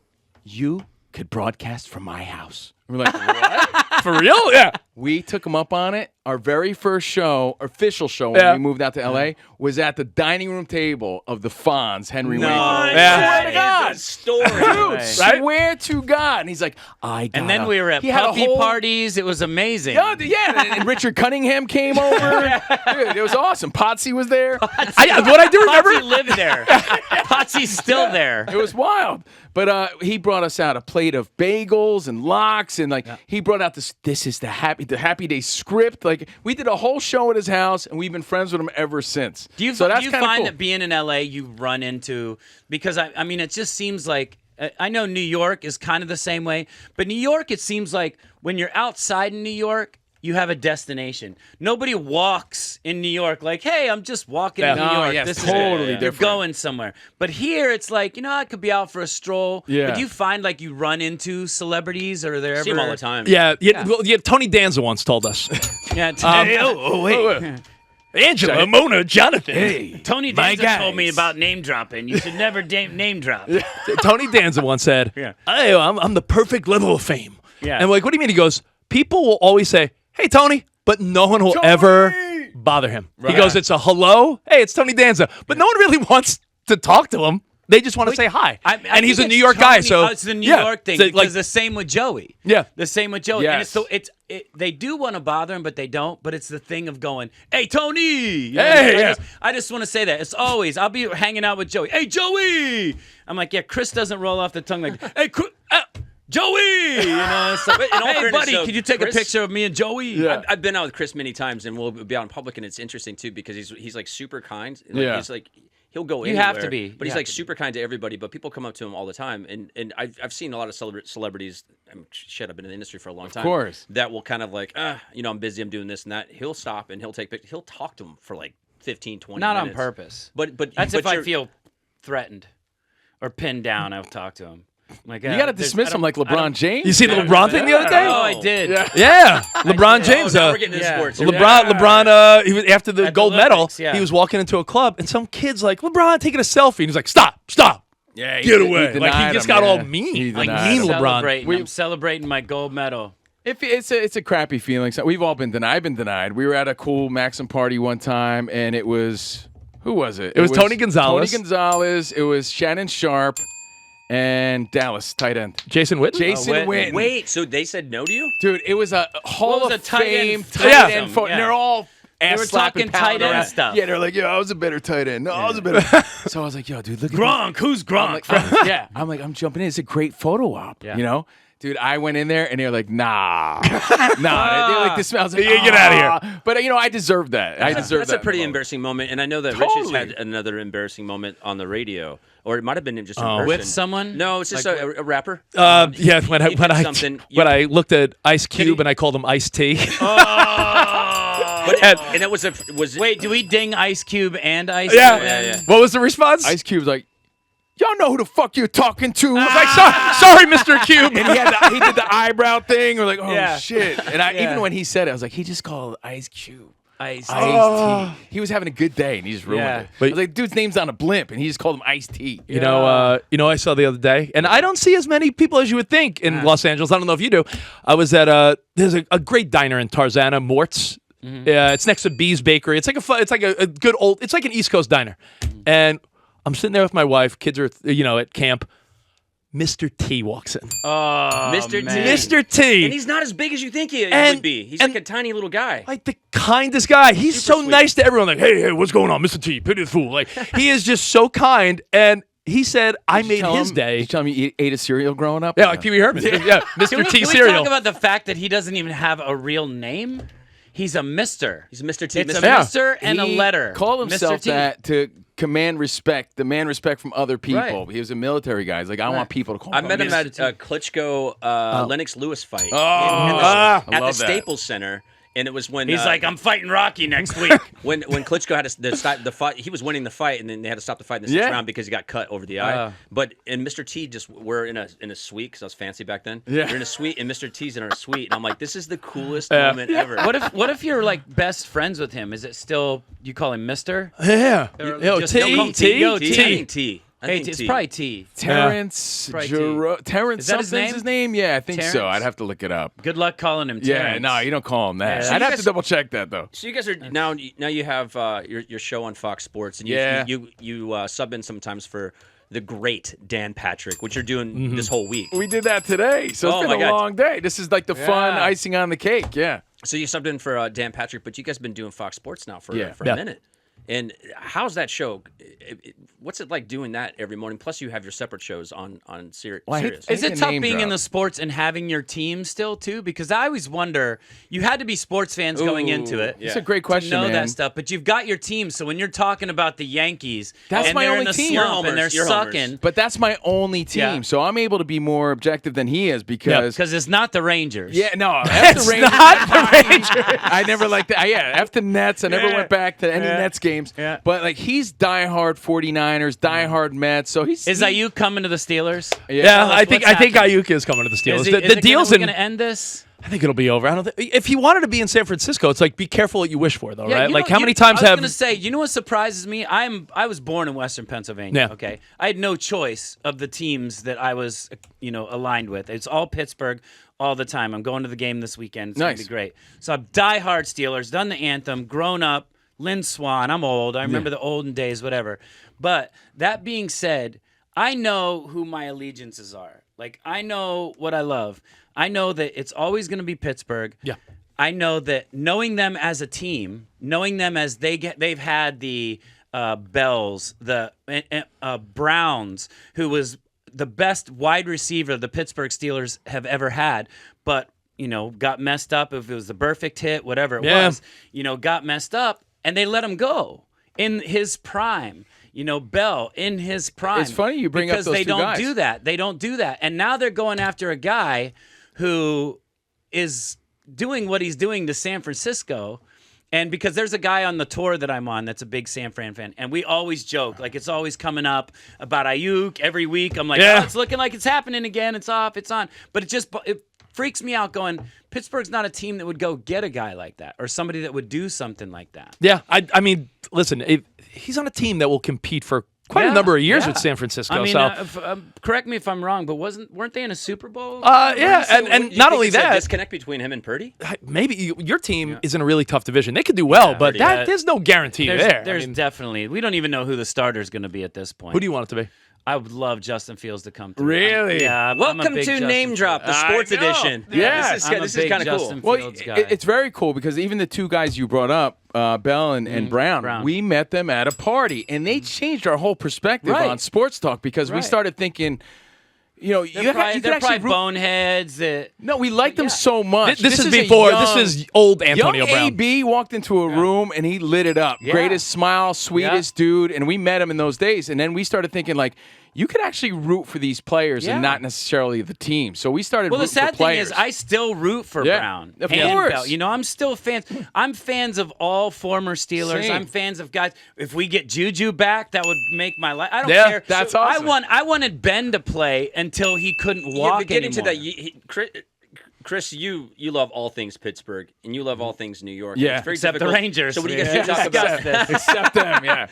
you could broadcast from my house. We're like, what? For real? Yeah. We took him up on it. Our very first show, official show, when Yeah. we moved out to L.A., was at the dining room table of the Fonz, Henry Winkler. Yeah. Swear to God. That is a story. Dude, Right. swear to God. And he's like, And then we were at he had a puppy whole- parties. It was amazing. Yeah, and Richard Cunningham came over. Dude, it was awesome. Potsy was there. What I do remember. Potsy lived there. Potsy's still there. It was wild. But he brought us out a plate of bagels and lox, and he brought out this is the Happy Day script. Like, we did a whole show at his house, and we've been friends with him ever since. Do you, so that's do you kinda find cool. that being in LA you run into, because I mean, it just seems like, I know New York is kind of the same way, but New York, it seems like when you're outside in New York, you have a destination. Nobody walks in New York like, hey, I'm just walking in New No, York. yes, This totally is, You're different. going somewhere. But here it's like, I could be out for a stroll. Yeah. But do you find like you run into celebrities, or they're See him all the time. Yeah. Well, Tony Danza once told us. Yeah. Wait. Angela, Mona, Jonathan. Hey, Tony my Danza told me guys. about name dropping. You should never name drop. Tony Danza once said, Yeah. "Hey, I'm the perfect level of fame." Yeah. And like, what do you mean? He goes, people will always say, "Hey, Tony," but no one will Tony! ever bother him. He goes, "It's a hello. Hey, it's Tony Danza," but no one really wants to talk to him. They just want to say hi. And he's a think New it's York guy, Tony- so it's the New yeah. York thing. So, Because like, the same with Joey. Yeah. The same with Joey. Yes. And they do want to bother him, but they don't. But it's the thing of going, hey, Tony. You Hey, I yeah. I just want to say that. It's always, I'll be hanging out with Joey. Hey, Joey. I'm like, yeah, Chris doesn't roll off the tongue like, hey, Joey. It's like, in all hey, fairness, buddy, though, can you take Chris- a picture of me and Joey? Yeah. I've been out with Chris many times, and we'll be out in public, and it's interesting too because he's like super kind. Like, Yeah. he's like he'll go You anywhere. have to be. But You he's have like to be. super kind to everybody. But people come up to him all the time, and I've seen a lot of celebrities. I've been in the industry for a long time. Of course. That will kind of like, I'm busy, I'm doing this and that. He'll stop and he'll take pictures. He'll talk to him for like 15, 20 Not minutes. on purpose. But That's but if I you're- feel threatened or pinned down, I'll talk to him. Like, You got to dismiss him like LeBron James. you see the LeBron thing the other day? Oh, I did. Yeah, LeBron James. now we're getting into yeah. sports. LeBron. He was after the At the gold medal. Olympics, yeah. He was walking into a club, and some kid's like, "LeBron, taking a selfie," and he's like, "Stop! Yeah, Get away!" Like denied he just him, got all yeah. mean, He like denied mean him. LeBron. I'm celebrating my gold medal. If it's a crappy feeling. So we've all been denied. I've been denied. We were at a cool Maxim party one time, and it was who was it? It was Tony Gonzalez. Tony Gonzalez. It was Shannon Sharp and Dallas tight end Jason Witten. Jason Witten. Witten. Wait, so they said no to you? Dude, it was a Hall What was of a tight Fame end tight Yeah. end. And Yeah. they're all ass were slapping, talking tight pounding end around. stuff. Yeah, they're like, yo, I was a better tight end. No, I was a better. So I was like, yo, dude, look at Gronk, who's Gronk? I'm like, I'm jumping in. It's a great photo op. Yeah. You know, Dude, I went in there and they were like, nah. They're like, this smells like, Get out of here. But, I deserved that. That's a pretty embarrassing moment. And I know that Richard's had another embarrassing moment on the radio. Or it might have been just in person. With someone? No, it's just a rapper. Yeah, when I looked at Ice Cube and I called him Ice T. And it was Wait, do we ding Ice Cube and Ice? Yeah. What was the response? Ice Cube's like, y'all know who the fuck you're talking to. I was like, sorry, Mr. Cube. And he did the eyebrow thing. We're like, oh, Yeah. shit. And even when he said it, I was like, he just called Ice Cube. Ice. Ice T. He was having a good day, and he just ruined Yeah. it. But- I was like, dude's name's on a blimp, and he just called him Ice T. You know, I saw the other day, and I don't see as many people as you would think in Los Angeles. I don't know if you do. I was at there's a great diner in Tarzana, Mort's. It's next to Bee's Bakery. It's like a good old. It's like an East Coast diner, and I'm sitting there with my wife. Kids are at camp. Mr. T walks in. Oh, Mr. T. man. Mr. T. And he's not as big as you think he And- would be. He's and- like a tiny little guy. Like the kindest guy. He's Super so sweet. nice to everyone. Like, hey, what's going on, Mr. T? Pity the fool. Like, he is just so kind. And he said, I made his Did day. you tell him you ate a cereal growing up? Yeah, like Pee Wee Herman. Yeah, Mr. T Can we cereal. talk about the fact that he doesn't even have a real name? He's a Mister. He's a Mr. T. It's a Mr. Mister and a He letter. called himself Mr. T. that to command respect from other people. Right. He was a military guy. He's like, I want people to call I him met him Mr. at T. Klitschko Lennox Lewis fight I at the love that. Staples Center, and it was when He's like, I'm fighting Rocky next week. when Klitschko had to stop the fight. He was winning the fight, and then they had to stop the fight in the sixth Yeah. round because he got cut over the eye. But and Mr. T we're in a suite because I was fancy back then. Yeah. We're in a suite, and Mr. T's in our suite, and I'm like, this is the coolest moment ever. What if you're like best friends with him? Is it still you call him Mister? Yeah. Or Yo, just T, don't call him T, Yo, T. I think T. I Hey, think it's T. probably T. Terrence Probably T. Terrence Is that his something's name? his name? Yeah, I think so. Terrence? I'd have to look it up. Good luck calling him Yeah, Terrence. no, you don't call him that. Yeah. I'd You have guys- to double check that though. So you guys are now you have your show on Fox Sports, and you sub in sometimes for the great Dan Patrick, which you're doing this whole week. We did that today, so Oh, it's my been a God. long day. This is like the fun Yeah. icing on the cake. Yeah. So you subbed in for Dan Patrick, but you guys have been doing Fox Sports now for Yeah. a minute. And how's that show? What's it like doing that every morning? Plus, you have your separate shows on Sirius. Well, I hate- Sirius. I Is it can tough name being in drop. the sports and having your team still too? Because I always wonder. You had to be sports fans going into it. yeah. It's a great question, Know man. that stuff, but you've got your team. So when you're talking about the Yankees, That's and my they're only in a team. You're slump and they're homers. You're homers. sucking, But that's my only team, Yeah. so I'm able to be more objective than he is because. because it's not the Rangers. Yeah, no, F the Rangers. I never liked that. Yeah, F the Nets. I never Yeah. went back to any Yeah. Nets games. Yeah. But like he's diehard 49ers, diehard Mets. So he's Is Ayuk coming to the Steelers? Yeah, I What's think happening? Ayuk is coming to the Steelers. The deal's We're in. going to end this. I think it'll be over. I don't think if he wanted to be in San Francisco, it's like be careful what you wish for, though, right? you Like know- how many times I was have going to say, you know what surprises me? I was born in Western Pennsylvania. Yeah. Okay, I had no choice of the teams that I was, aligned with. It's all Pittsburgh all the time. I'm going to the game this weekend. It's going to Nice. be great. So I'm diehard Steelers. Done the anthem. Grown up. Lynn Swan. I'm old. I remember the olden days. Whatever. But that being said, I know who my allegiances are. Like I know what I love. I know that it's always going to be Pittsburgh. Yeah. I know that knowing them as a team, knowing them as they've had the Bells, the Browns, who was the best wide receiver the Pittsburgh Steelers have ever had, but got messed up. If it was the perfect hit, whatever it Yeah. was, got messed up, and they let him go in his prime. Bell in his prime. It's funny you bring up because those they two don't guys. do that. They don't do that, and now they're going after a guy who is doing what he's doing to San Francisco. And because there's a guy on the tour that I'm on that's a big San Fran fan, and we always joke, like it's always coming up about Ayuk every week. I'm like, Yeah. oh, it's looking like it's happening again. It's off, it's on. But it freaks me out going, Pittsburgh's not a team that would go get a guy like that or somebody that would do something like that. Yeah, I mean, listen, he's on a team that will compete for quite a number of years with San Francisco. I mean, so correct me if I'm wrong, but weren't they in a Super Bowl? yeah, and You not think only it's a that, disconnect between him and Purdy. maybe your team is in a really tough division. They could do well, but there's no guarantee there. There's I mean, definitely. We don't even know who the starter's going to be at this point. who do you want it to be? I would love Justin Fields to come through. Really? I'm a Welcome big to Justin Name Fields Drop, the guy. sports I know. edition. Yeah. this I'm a is big kind of cool. Justin Well, Fields guy. it's very cool because even the two guys you brought up, Bell and Brown, we met them at a party, and they changed our whole perspective Right. on sports talk because we Right. started thinking, you know, They're you probably, could they're actually probably boneheads that. No, we like them so much. This is a before. young- This is old Antonio Young Brown. AB walked into a room and he lit it up. Yeah. Greatest smile, sweetest dude. And we met him in those days. And then we started thinking, like, you could actually root for these players Yeah. and not necessarily the team. So we started Well, the rooting for sad thing players. is, I still root for Yeah, Brown. of and course. Bell. You know, I'm still fans. I'm fans of all former Steelers. Same. I'm fans of guys. If we get Juju back, that would make my life. I don't Yeah, care. that's awesome. I wanted Ben to play until he couldn't walk but get anymore. into that. Chris, you love all things Pittsburgh, and you love all things New York. Yeah. It's very Except the difficult. Rangers. So when you guys Yeah. talk about Discuss this. Except them, yeah.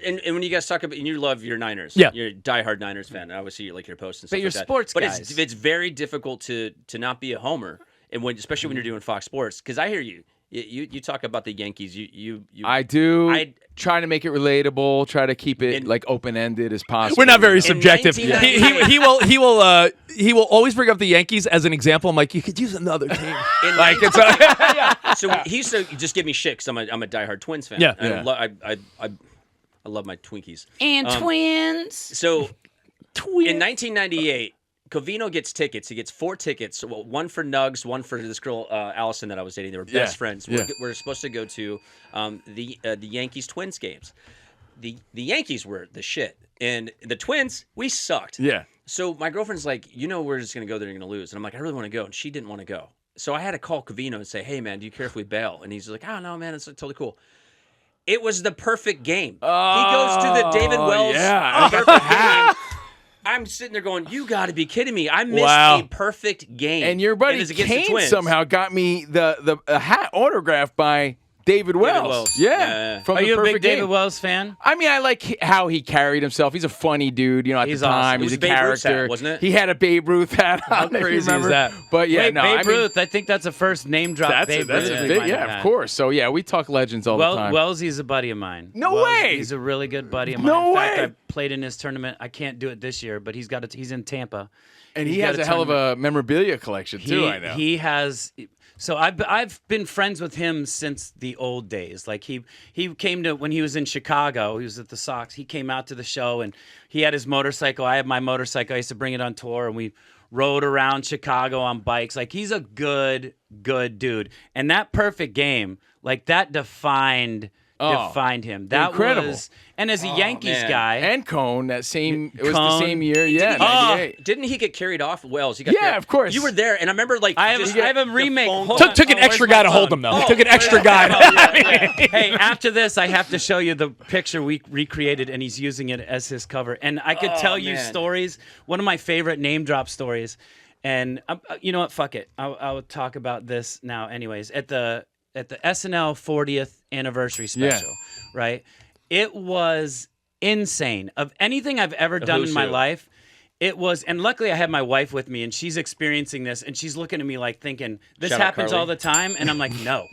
and when you guys talk about, and you love your Niners, Yeah. you're a diehard Niners fan. I always see you like your posts and stuff But you're like that. sports but guys. it's very difficult to not be a homer, and especially when you're doing Fox Sports, because I hear you. You talk about the Yankees. You I do. I- try to make it relatable. Try to keep it like open ended as possible. We're not very In subjective. 1998 He will always bring up the Yankees as an example. I'm like, you could use another team. In Like it's So he used to just give me shit because I'm a diehard Twins fan. Yeah. And Yeah. I love my Twinkies. And twins. So in 1998, Covino gets tickets. He gets 4 tickets. One for Nugs, one for this girl Allison that I was dating. They were best friends. Yeah. We're supposed to go to the Yankees Twins games. The Yankees were the shit, and the Twins, we sucked. Yeah. So my girlfriend's like, we're just gonna go there and gonna lose, and I'm like, I really want to go, and she didn't want to go. So I had to call Covino and say, hey man, do you care if we bail? And he's like, oh no man, it's totally cool. It was the perfect game. He goes to the David Wells perfect game. I'm sitting there going, you got to be kidding me. I missed a perfect game. And your buddy it was against the Kane Twins. somehow got me a hat autographed by David Wells. Wells. Yeah. Yeah. From Are the you a big perfect David game. Wells fan? I mean, I like how he carried himself. He's a funny dude, at He's the awesome. time. It He's was a Babe Ruth's hat, character, wasn't it? He had a Babe Ruth hat on. How if you crazy is remember. that? But yeah, Wait, no, Babe I mean, Ruth. I think that's the first name drop. that's Babe a Ruth. big, yeah, of course. So yeah, we talk legends all the time. Wellesley's a buddy of mine. No Wells- way! He's a really good buddy of mine. No in fact, way! I played in his tournament. I can't do it this year, but he's in Tampa. And He's he has got a hell of tournament. a memorabilia collection too. I know. He has. So I've been friends with him since the old days. Like he came to when he was in Chicago. He was at the Sox. He came out to the show and he had his motorcycle. I had my motorcycle. I used to bring it on tour and we rode around Chicago on bikes. Like he's a good dude. And that perfect game, like that defined him. That incredible. was, and as a Yankees man. guy, And Cone, it was the Cone. same year. Yeah, Oh, 98. didn't he get carried off Wells? He got Yeah, carried- of course. You were there, and I remember I have a remake. Hold on. Took an Oh, extra where's my guy to hold phone? him though. Took an extra guy. Hey, after this, I have to show you the picture we recreated, and he's using it as his cover. And I could tell you man. stories. One of my favorite name drop stories. And you know what? Fuck it. I'll talk about this now. Anyways, at the SNL 40th anniversary special, right? It was insane. Of anything I've ever done in my life, it was. And luckily, I had my wife with me, and she's experiencing this, and she's looking at me like thinking, "This Shout out happens Carly. all the time," and I'm like, "No."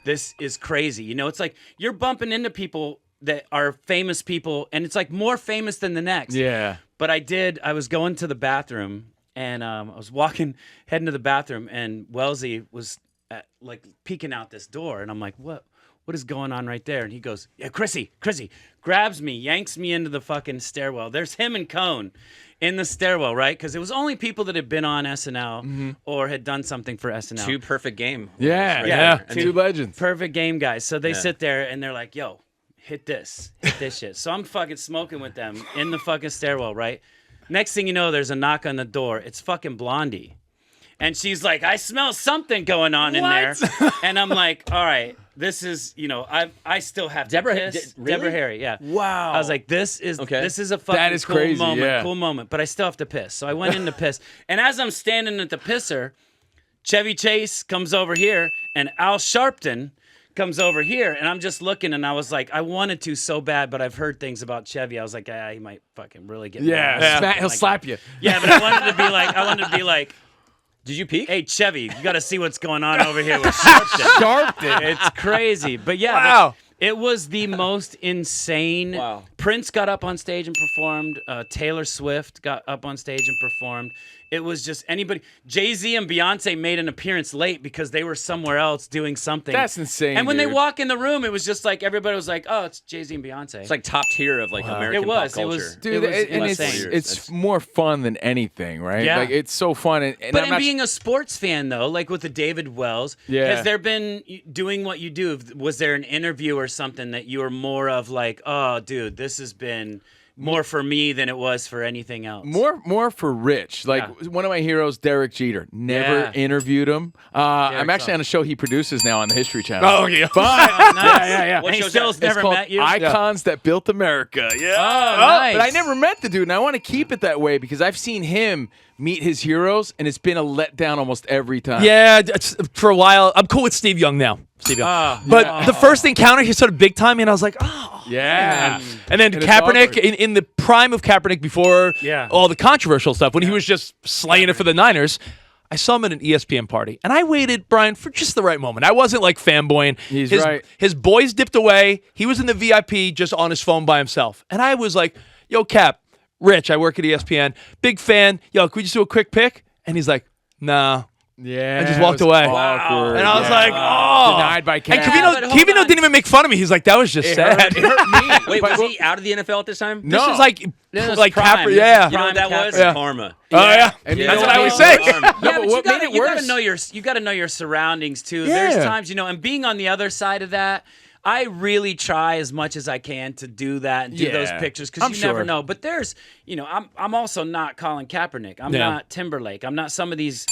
This is crazy. It's like you're bumping into people that are famous people, and it's like more famous than the next. Yeah. But I was going to the bathroom, and I was heading to the bathroom, and Wellesley was like peeking out this door, and I'm like, what is going on right there? And he goes, yeah, Chrissy, grabs me, yanks me into the fucking stairwell. There's him and Cone in the stairwell, right? Because it was only people that had been on SNL or had done something for SNL. Two perfect game. Yeah. Right Yeah. there. I Two mean, legends. Perfect game guys. So they sit there and they're like, yo, hit this shit. So I'm fucking smoking with them in the fucking stairwell, right? Next thing you know, there's a knock on the door. It's fucking Blondie. And she's like, I smell something going on in there. And I'm like, all right, this is, I still have to Deborah- piss. really? Deborah Harry, yeah. Wow. I was like, this is a fucking That is cool crazy, moment, yeah. cool moment. But I still have to piss. So I went in to piss. And as I'm standing at the pisser, Chevy Chase comes over here and Al Sharpton comes over here. And I'm just looking and I was like, I wanted to so bad, but I've heard things about Chevy. I was like, he might fucking really get mad. He'll slap you. Yeah, but I wanted to be like, Did you peek? hey, Chevy, you got to see what's going on over here with Sharpton. Sharpton. It's crazy. But yeah, Wow. it was the most insane. Wow. Prince got up on stage and performed. Taylor Swift got up on stage and performed. It was just anybody. Jay-Z and Beyonce made an appearance late because they were somewhere else doing something. That's insane. And when dude. they walk in the room, it was just like everybody was like, "Oh, it's Jay-Z and Beyonce." It's like top tier of like American pop culture. Dude, and insane. it's more fun than anything, right? Yeah. Like it's so fun. And But I'm in not being a sports fan, though, like with the David Wells, has there been, doing what you do, was there an interview or something that you were more of like, oh, dude, this has been more for me than it was for anything else? More for Rich. Like one of my heroes, Derek Jeter. Never interviewed him. I'm actually on a show he produces now on the History Channel. Oh, yeah. But yeah. What He show's still's that? it's never called met you. Icons That Built America. Yeah. Oh, nice. But I never met the dude, and I want to keep it that way because I've seen him meet his heroes, and it's been a letdown almost every time. Yeah, for a while. I'm cool with Steve Young now. Steve Young. But the first encounter, he started big time, and I was like, oh. Yeah. And then And it's Kaepernick, awkward. in the prime of Kaepernick before all the controversial stuff, when he was just slaying it for the Niners, I saw him at an ESPN party. And I waited, Brian, for just the right moment. I wasn't like fanboying. He's right. His boys dipped away. He was in the VIP just on his phone by himself. And I was like, yo, Cap, Rich, I work at ESPN. Big fan. Yo, can we just do a quick pic? And he's like, nah. Yeah. I just walked away. Awkward. And I was like, oh. Denied by And Cat. Covino didn't even make fun of me. He's like, that was just sad. It hurt me. Wait, But- was he out of the NFL at this time? No. This is like prime. Kaepernick. Yeah. You know what that was? Prime Karma. Oh, yeah. And you That's know what I what always made say. it worse? Yeah, No, but what made it you worse? gotta know your surroundings too. Yeah. There's times, and being on the other side of that, I really try as much as I can to do that and do those Yeah, pictures because I'm you never sure. know. But there's, I'm also not Colin Kaepernick. I'm not Timberlake. I'm not some of these,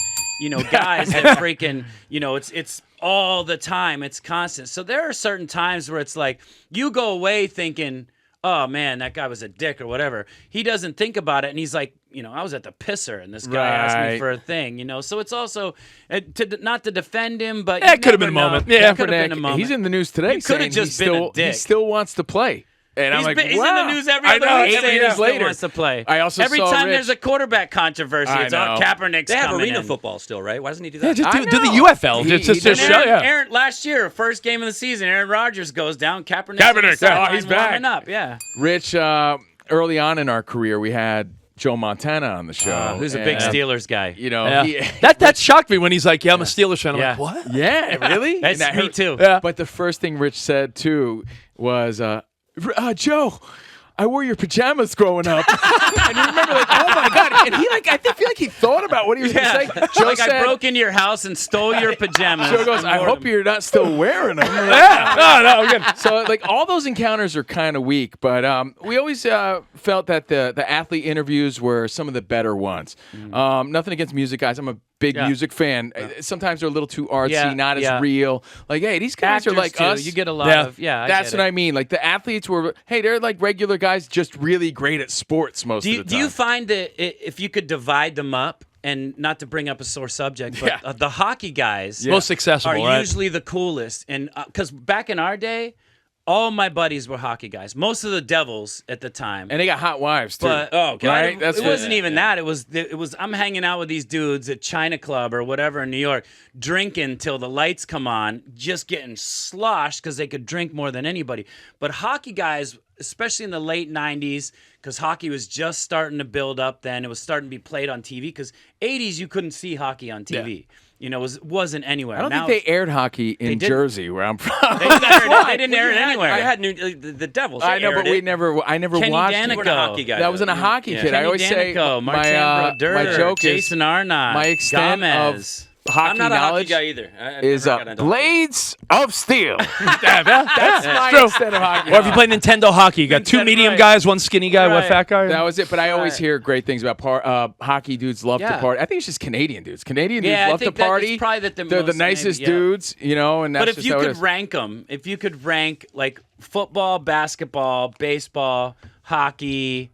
guys that freaking, it's all the time. It's constant. So there are certain times where it's like you go away thinking, oh man, that guy was a dick or whatever. He doesn't think about it, and he's like, I was at the pisser, and this guy asked me Right. for a thing, So it's also not to defend him, but Yeah, you it could have been never a moment. know. Yeah. It could have been a moment. He's in the news today. He could have saying just he been a still, dick. He still wants to play. And I'm like, he's wow. in the news every I other know, week 8 saying he years still later. wants to play. I also every saw time Rich- there's a quarterback controversy, I it's know. Kaepernick's They have coming arena in. football still, right? Why doesn't he do Yeah, that? just I do the know. UFL. He Just does show, yeah. Aaron, last year, first game of the season, Aaron Rodgers goes down. Kaepernick, he's back. warming up. Yeah, Rich, early on in our career, we had Joe Montana on the show. who's a big and, Steelers guy. Yeah. he- That shocked me when he's like, yeah, I'm a Steelers fan. I'm Yeah. like, what? yeah, really? That's And that me hurt- too. Yeah. But the first thing Rich said, too, was, Joe, I wore your pajamas growing up. And you remember, like, oh, my God. And he, like, feel like he thought about what he was going to say. Joe Like said, I broke into your house and stole your pajamas. Joe goes, and I wore hope them." you're not still wearing them. Yeah. No, good. So, like, all those encounters are kind of weak, but we always felt that the athlete interviews were some of the better ones. Nothing against music guys. I'm a big music fan. Sometimes they're a little too artsy, not as real. Like, hey, these guys Actors are like too. us. You get a lot Yeah. of I That's get what it. I mean. Like, the athletes were, hey, they're like regular guys, just really great at sports most of the time. Do you find that if you could divide them up, and not to bring up a sore subject, but the hockey guys Most accessible, are right? usually the coolest, and because back in our day, all my buddies were hockey guys. Most of the Devils at the time. And they got hot wives, too. But right? it That's wasn't even that. It was I'm hanging out with these dudes at China Club or whatever in New York, drinking till the lights come on, just getting sloshed because they could drink more than anybody. But hockey guys, especially in the late 90s, because hockey was just starting to build up then. It was starting to be played on TV because 80s you couldn't see hockey on TV. It wasn't anywhere. I don't Now think they aired hockey in did. Jersey, where I'm from. They didn't air it anywhere. I had the Devils. I know, aired but it. I never Kenny watched Danico. it. We're not hockey guys. That wasn't a hockey kid. I always say Danico, Martin Brodeur, my joke Jason is Arnott, my extent Gomez. of hockey I'm not a hockey knowledge guy either. is never got into hockey. Blades of Steel. That's my true. extent of hockey. Or if you play Nintendo hockey, you got two Nintendo, medium right. guys, one skinny guy, one Right. fat guy. That was it, but I always hear great things about hockey dudes love to Yeah. party. I think it's just Canadian dudes. Canadian dudes Yeah, I love to think that party. it's probably that they're the most nicest maybe, yeah. dudes, and that's But if just you how it could is. rank them, if you could rank like football, basketball, baseball, hockey,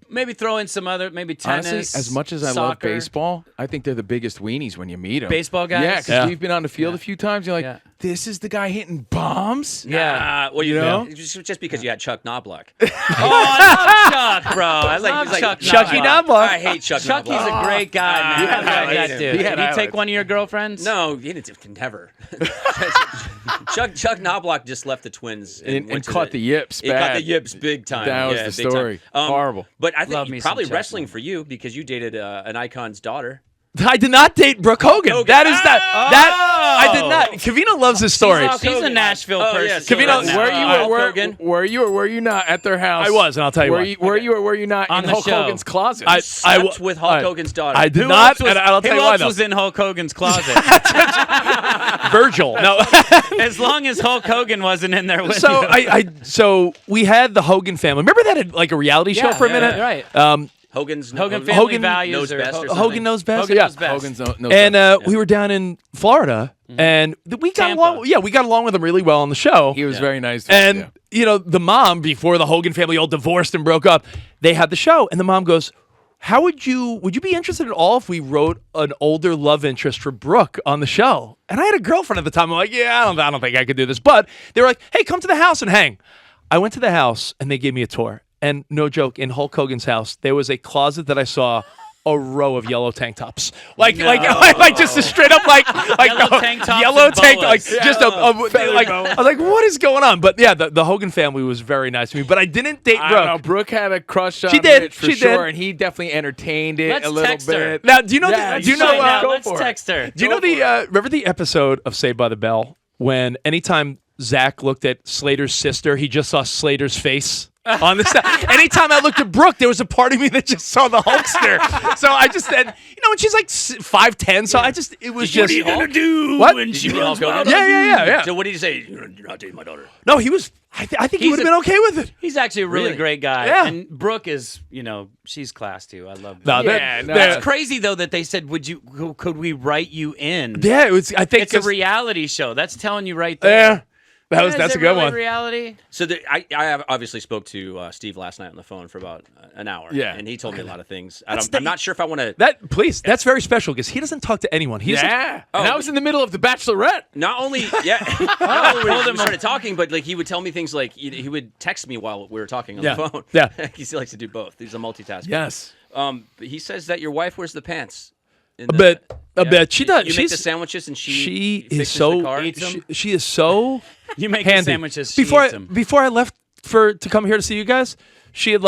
maybe throw in some other, maybe tennis. Honestly, as much as I love soccer. baseball, I think they're the biggest weenies when you meet them. Baseball guys? Yeah, because Yeah. you've been on the field a few times. You're like, Yeah. this is the guy hitting bombs. Yeah. Well, You know? just because you had Chuck Knobloch. Oh, I love Chuck, bro. I love Chuck. Chucky Knobloch. I hate Chuck Chucky's Knobloch. a great guy, man. He had I love highlights. that dude. He had Did he take highlights. one of your girlfriends? No, he didn't. Never. Chuck Knobloch just left the Twins And went to caught the yips He caught bad. the yips big time. That was Yeah, the big story. time. Horrible. But I Love me think some probably Chuck wrestling Knobloch. for you because you dated an icon's daughter. I did not date Brooke Hogan. That is that. I did not. Covino loves this story. She's a Nashville person. yes. Covino, Right now. Were you Hulk or Hogan? were you or were you not at their house? I was, and I'll tell you were what. you were you or were you not On in the Hulk show. Hogan's closet? Slept with Hulk Hogan's daughter. I did Who not, else was, and I'll tell who you why else though. was in Hulk Hogan's closet? Virgil. No. As long as Hulk Hogan wasn't in there with So you. so we had the Hogan family. Remember that had like a reality show for a minute? Right. Hogan Family Hogan Values knows or best or something. Hogan knows best. Hogan yeah. knows best. Hogan's no And we were down in Florida, and we got Tampa. along. Yeah, we got along with him really well on the show. he was very nice. To us, And yeah. you know, the mom, before the Hogan family all divorced and broke up, they had the show, and the mom goes, "How would you be interested at all if we wrote an older love interest for Brooke on the show?" And I had a girlfriend at the time. I'm like, "Yeah, I don't think I could do this." But they were like, "Hey, come to the house and hang." I went to the house, and they gave me a tour. And no joke, in Hulk Hogan's house, there was a closet that I saw a row of yellow tank tops, like just a straight up Yellow tank tops yellow and tank, boas. like just like I was like, what is going on? But yeah, the Hogan family was very nice to me. But I didn't date I don't know. Brooke. Brooke had a crush on She did. Rich for She sure, did. and he definitely entertained it Let's a little text her. bit. Now, do you know? Yeah, do you right know? now. Go Let's for it. text her. Do you know the remember the episode of Saved by the Bell when anytime Zach looked at Slater's sister, he just saw Slater's face on the set. Anytime I looked at Brooke, there was a part of me that just saw the Hulkster. So I just said, and she's like 5'10", so it was just. What are you gonna do What? when she Did you runs meet Hulk wild? Hogan? Yeah. So what did he say? You're not dating my daughter. No, he was. I think he He's would have a- been okay with it. He's actually a really Really? great guy. Yeah. And Brooke is, she's class too. I love No, that. Yeah, no, That's crazy though that they said, could we write you in? Yeah, it was. I think It's a reality show. That's telling you right there. Yeah, Is that's it a good really one. reality? So I have obviously spoke to Steve last night on the phone for about an hour. Yeah. And he told me a lot of things. I'm not sure if I want to. That's very special because he doesn't talk to anyone. He doesn't- Yeah, and I was in the middle of The Bachelorette. Not only, not only we started talking, but like he would tell me things like he would text me while we were talking on Yeah. the phone. Yeah. He likes to do both. He's a multitasker. Yes. But he says that your wife wears the pants. A bit. She does. You make She's the sandwiches and she she is fixes so the car. she is so You make handy. the sandwiches. She Before eats them. before I left to come here to see you guys, she had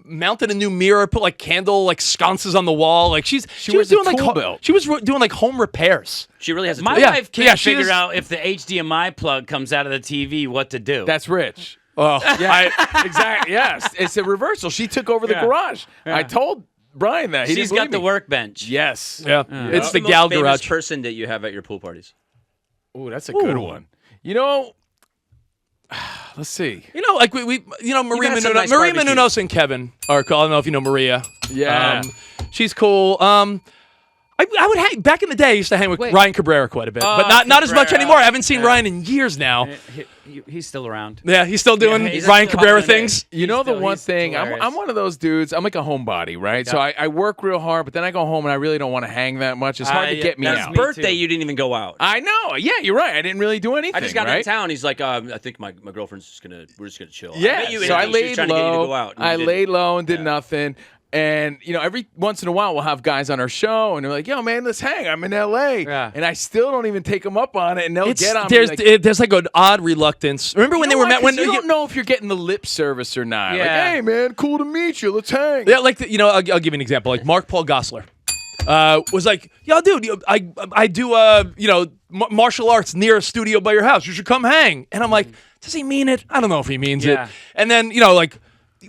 mounted a new mirror, put candle sconces on the wall. Like she was wears a doing tool belt. she was doing home repairs. She really has a My tool. Yeah. wife can't Yeah, she figure is- out if the HDMI plug comes out of the TV, what to do. That's Rich. Oh, Yeah, exactly. Yes, it's a reversal. She took over the garage. I told Brian that. He She's didn't got believe the me. workbench. Yes. yeah. It's the gal most famous garage. person that you have at your pool parties. Ooh, that's a good one. Let's see. You know, like we Maria got some Menounos, nice Maria barbecues. Menounos and Kevin are cool. I don't know if you know Maria. Yeah. She's cool. I would hang back in the day. I used to hang with Ryan Cabrera quite a bit, but not as much Cabrera. anymore. I haven't seen Ryan in years now. He's still around. Yeah, he's still doing he's Ryan still Cabrera popular today. things. You know the still- one he's thing, hilarious. I'm one of those dudes, I'm like a homebody, right? So I work real hard, but then I go home and I really don't want to hang that much. It's hard to get me that's out. me Birthday, too. you didn't even go out. I know. Yeah, you're right. I didn't really do anything, I just got right? in town. He's like, I think my girlfriend's just we're just gonna chill. Yeah, bet you so I she was laid trying to get you to low. go out, and you I didn't. laid low and did Yeah. nothing. And, every once in a while we'll have guys on our show and they're like, yo, man, let's hang. I'm in L.A. Yeah. And I still don't even take them up on it. And they'll get on there's me. Like, there's like an odd reluctance. Remember when they you know were what? met? 'Cause When you don't know if you're getting the lip service or not. Like, Yeah. hey, man, cool to meet you. Let's hang. yeah, I'll give you an example. Like Mark Paul Gosselaar was like, yo, dude, I do martial arts near a studio by your house. You should come hang. And I'm like, does he mean it? I don't know if he means Yeah. it. And then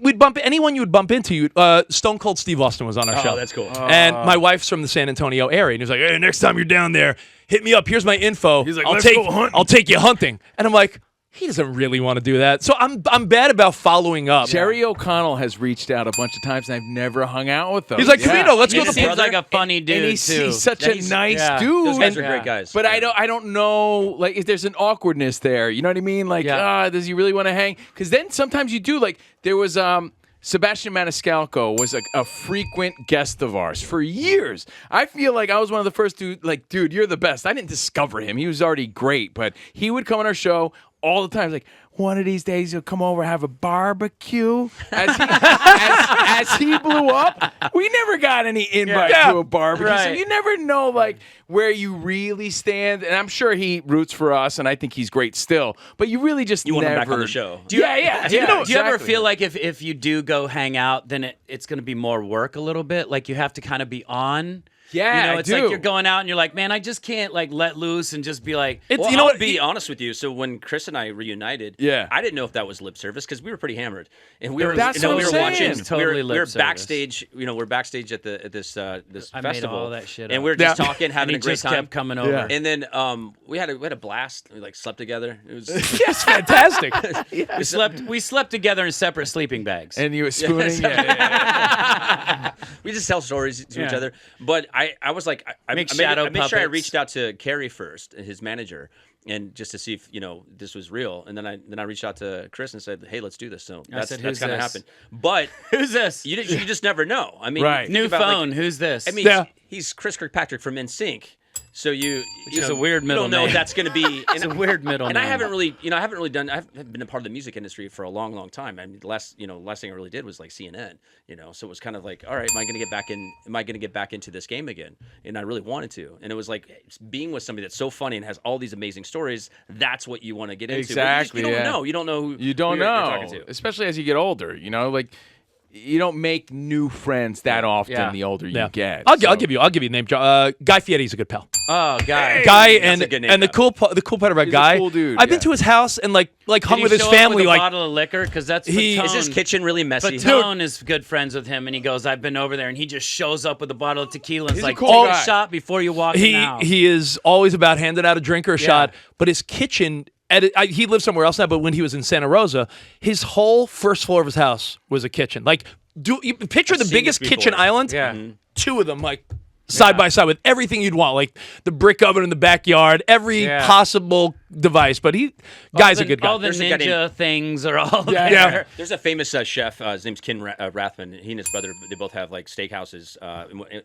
we'd bump anyone you would bump into. Stone Cold Steve Austin was on our show. That's cool. And my wife's from the San Antonio area, and he was like, "Hey, next time you're down there, hit me up. Here's my info. He's like, I'll "Let's take go hunting." I'll take you hunting." And I'm like, he doesn't really want to do that. So I'm bad about following up. Jerry O'Connell has reached out a bunch of times, and I've never hung out with him. He's like, Covino, let's He go to the seems brother. like a funny dude and he's too. such a nice yeah. dude. Those guys are Yeah. great guys. But I don't know, like, if there's an awkwardness there. You know what I mean? Like, Yeah. does he really want to hang? Because then sometimes you do. Like, there was Sebastian Maniscalco was a frequent guest of ours for years. I feel like I was one of the first dude, you're the best. I didn't discover him. He was already great, but he would come on our show all the time. Like, one of these days he'll come over and have a barbecue. As he blew up, we never got any invite to a barbecue. Right. So you never know where you really stand. And I'm sure he roots for us, and I think he's great still. But you really just want never him back on the show. Do you exactly. ever feel like if you do go hang out, then it's going to be more work a little bit? Like you have to kind of be on? Yeah, it's I do. like you're going out and you're like, man, I just can't let loose and just be like. Well, you know I'll what? be honest with you. So when Chris and I reunited, I didn't know if that was lip service because we were pretty hammered, and we were That's what we I'm were watching. saying. It's totally we were lip backstage. We're backstage at this I festival, made all that shit and up. we were just Yeah. talking, having and he a great just time. kept coming over. Yeah. And then we had a blast. We slept together. It was Yes, fantastic. We slept together in separate sleeping bags. And you were spooning? we just tell stories to each Yeah. other. But I was like, I made sure I reached out to Kerry first, his manager, and just to see if this was real. And then I reached out to Chris and said, hey, let's do this. So that's said, kind "Who's of this?" happened. But Who's this? you just never know. I mean, Right. think New about, phone. Who's this? I mean, Yeah. he's Chris Kirkpatrick from NSYNC. So you is a weird you middle don't know name. if that's going to be. It's a weird middle And name. I haven't really done. I've been a part of the music industry for a long, long time. I mean, the last thing I really did was like CNN. So it was kind of like, all right, am I going to get back into this game again? And I really wanted to. And it was like being with somebody that's so funny and has all these amazing stories. That's what you want to get into. Exactly. But you don't know. You don't know who You don't who you're know, talking to. especially as you get older. You don't make new friends that often Yeah. the older you get. I'll give you a name. Guy Fieri's a good pal. Oh, God. Guy that's a good name, and the though. cool part about He's a Guy. cool dude, I've been yeah. to his house and hung Did with he his show up family. with a bottle of liquor? Because that's Fatone. Is his kitchen really messy? Fatone is good friends with him, and he goes, I've been over there, and he just shows up with a bottle of tequila. And He's it's a like, cool take guy. a shot before you walk in the house. He is always about handing out a drink or a shot, but his kitchen. He lives somewhere else now, but when he was in Santa Rosa, his whole first floor of his house was a kitchen. You picture the seen biggest this kitchen before. island. Yeah. Two of them, side by side with everything you'd want, like the brick oven in the backyard, every possible device. But Guy's a good guy. All the There's a guy ninja things are all Yeah. there. Yeah. There's a famous chef. His name's Ken Rathman. He and his brother, they both have steakhouses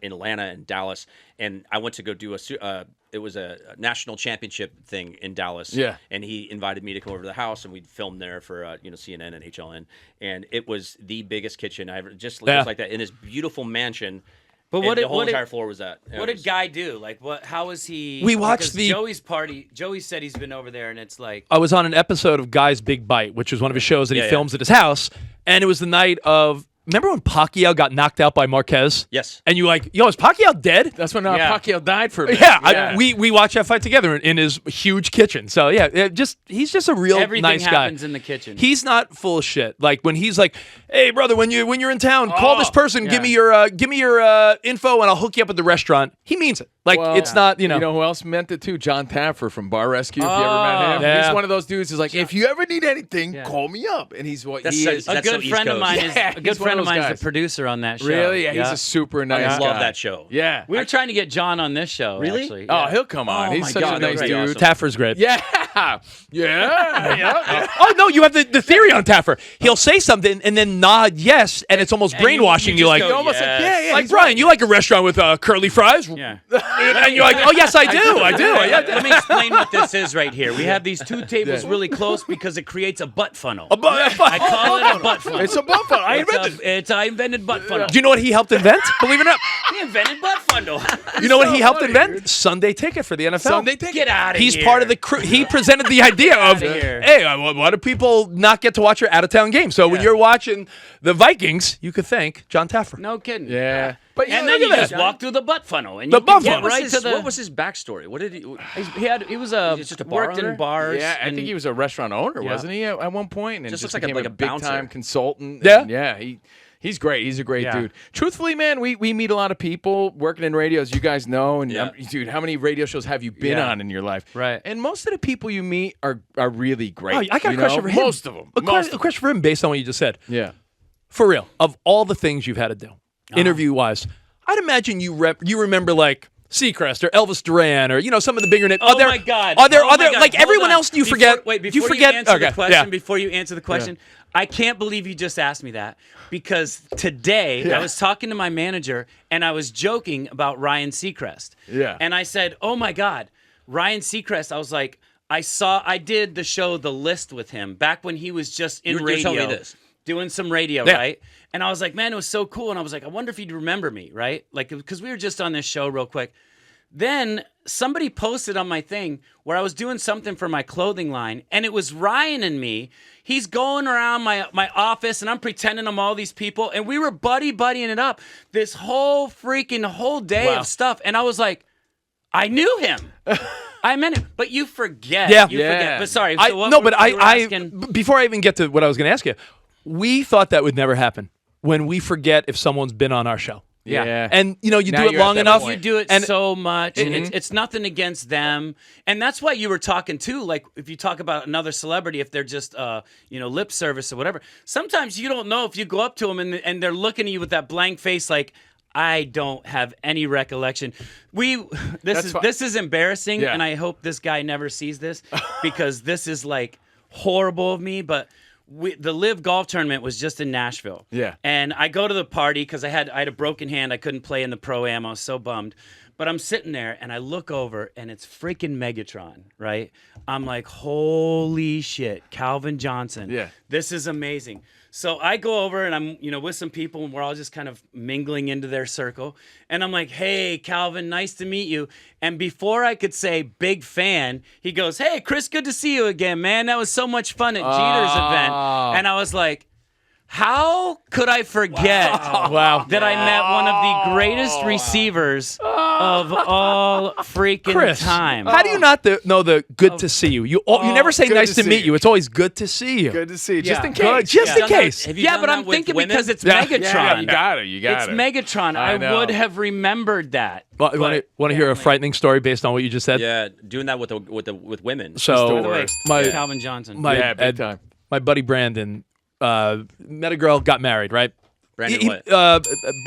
in Atlanta and Dallas. And I went to go do it was a national championship thing in Dallas. Yeah. And he invited me to come over to the house, and we filmed there for CNN and HLN. And it was the biggest kitchen I ever just like that in this beautiful mansion. But And what the did, whole what, entire did, floor was that. what did Guy do? How was he? We watched because the- Joey's party. Joey said he's been over there, and it's like. I was on an episode of Guy's Big Bite, which was one of his shows that he Yeah, films at his house, and it was the night of. Remember when Pacquiao got knocked out by Marquez? Yes. And you is Pacquiao dead? That's when Yeah. Pacquiao died for a bit. Yeah, we watched that fight together in his huge kitchen. So he's just a real Everything nice guy. happens in the kitchen. He's not full of shit. Like when he's like, "Hey brother, when you're in town, call this person, give me your info, and I'll hook you up at the restaurant." He means it. Well, It's not You know who else meant it too? John Taffer from Bar Rescue. If you ever met him, Yeah. he's one of those dudes who's like, if you ever need anything, call me up. And he's what That's he so- is. a that's good East friend of Coast. mine is Yeah, a good he's one friend of of mine those is guys. the producer on that show. Really? Yeah, he's a super nice I love guy. that show. Yeah. We were trying to get John on this show. Really? Actually. Oh, Yeah. he'll come on. Oh He's my such God, a that nice would be dude. awesome. Taffer's great. Yeah. Yeah. Oh no, you have the theory on Taffer. He'll say something and then nod yes, and it's almost And you brainwashing. just Like go, almost like, yes. yeah. like he's Brian, right. you like a restaurant with curly fries? Yeah. And you're like, oh yes, I do. I do. Let me explain what this is right here. We have these two tables really close because it creates a butt funnel. I call it a butt funnel. It's a buffalo. I invented it. I invented butt funnel. Do you know what he helped invent? Believe it or not. He invented butt funnel. You know what he helped funny, invent? dude. Sunday ticket for the NFL. Sunday ticket. Get out of here. He's part of the crew. He presented the idea of, outta here. hey, why do people not get to watch your out-of-town game? So when you're watching the Vikings, you could thank John Taffer. No kidding. Yeah. But And look then you at just that. walk through the butt funnel, and The you can butt get funnel. right to the. What was his backstory? What did he? He was a He's just a bar worked owner? in bars. Yeah, I and think he was a restaurant owner, wasn't he, at one point? And Just looks became like a big bouncer. time consultant. Yeah. And yeah. He's great. He's a great Yeah. dude. Truthfully, man, we meet a lot of people working in radio, as you guys know. And Yeah. dude, how many radio shows have you been Yeah. on in your life? Right. And most of the people you meet are really great. Oh, I got a you question know? for him. Most of them. A question for him based on what you just said. Yeah. For real, of all the things you've had to do, interview-wise, I'd imagine you remember like Seacrest or Elvis Duran or some of the bigger names. Oh my God! Are there Oh my God. like Hold everyone on. else? Do you forget? Before you forget? answer Okay, the question, yeah. before you answer the question, I can't believe you just asked me that because today I was talking to my manager and I was joking about Ryan Seacrest. Yeah. And I said, oh my God, Ryan Seacrest. I was like, I did the show The List with him back when he was just in You radio. told me this. Doing some radio, Yeah. right? And I was like, man, it was so cool. And I was like, I wonder if he'd remember me, right? Like, because we were just on this show real quick. Then somebody posted on my thing where I was doing something for my clothing line, and it was Ryan and me. He's going around my office, and I'm pretending I'm all these people, and we were buddying it up this whole day Wow. of stuff. And I was like, I knew him. I meant it, but you forget. Yeah. You forget. But sorry. I So what no, were- but you were asking- before I even get to what I was going to ask you, we thought that would never happen when we forget if someone's been on our show. Yeah. And you Now do it you're at long that enough. point. You do it and so much, and it's nothing against them, and that's why you were talking too. Like if you talk about another celebrity, if they're just lip service or whatever, sometimes you don't know if you go up to them and they're looking at you with that blank face, like I don't have any recollection. This is embarrassing, Yeah. and I hope this guy never sees this because this is like horrible of me, but. The Live Golf Tournament was just in Nashville. Yeah. And I go to the party because I had a broken hand. I couldn't play in the Pro-Am. I was so bummed. But I'm sitting there, and I look over, and it's freaking Megatron, right? I'm like, holy shit, Calvin Johnson. Yeah. This is amazing. So I go over, and I'm with some people, and we're all just kind of mingling into their circle. And I'm like, hey, Calvin, nice to meet you. And before I could say big fan, he goes, hey, Chris, good to see you again, man. That was so much fun at Jeter's event. And I was like, how could I forget Wow. that I met one of the greatest receivers of all freaking Chris, time? how do you not know the good to see you? You never say good nice to to see meet you. you. It's always good to see you. Good to see you. Just Yeah. in Good, case. just in case. Have you Yeah, done but that I'm with thinking women? because it's Yeah, Megatron. yeah, you got it. You got It's it. Megatron. I know. would have remembered that. Well, want to hear a frightening story based on what you just said? Yeah, doing that with women. So By the way, my Calvin Johnson. Yeah, big time. my buddy Brandon met a girl, got married, right? Brandon what?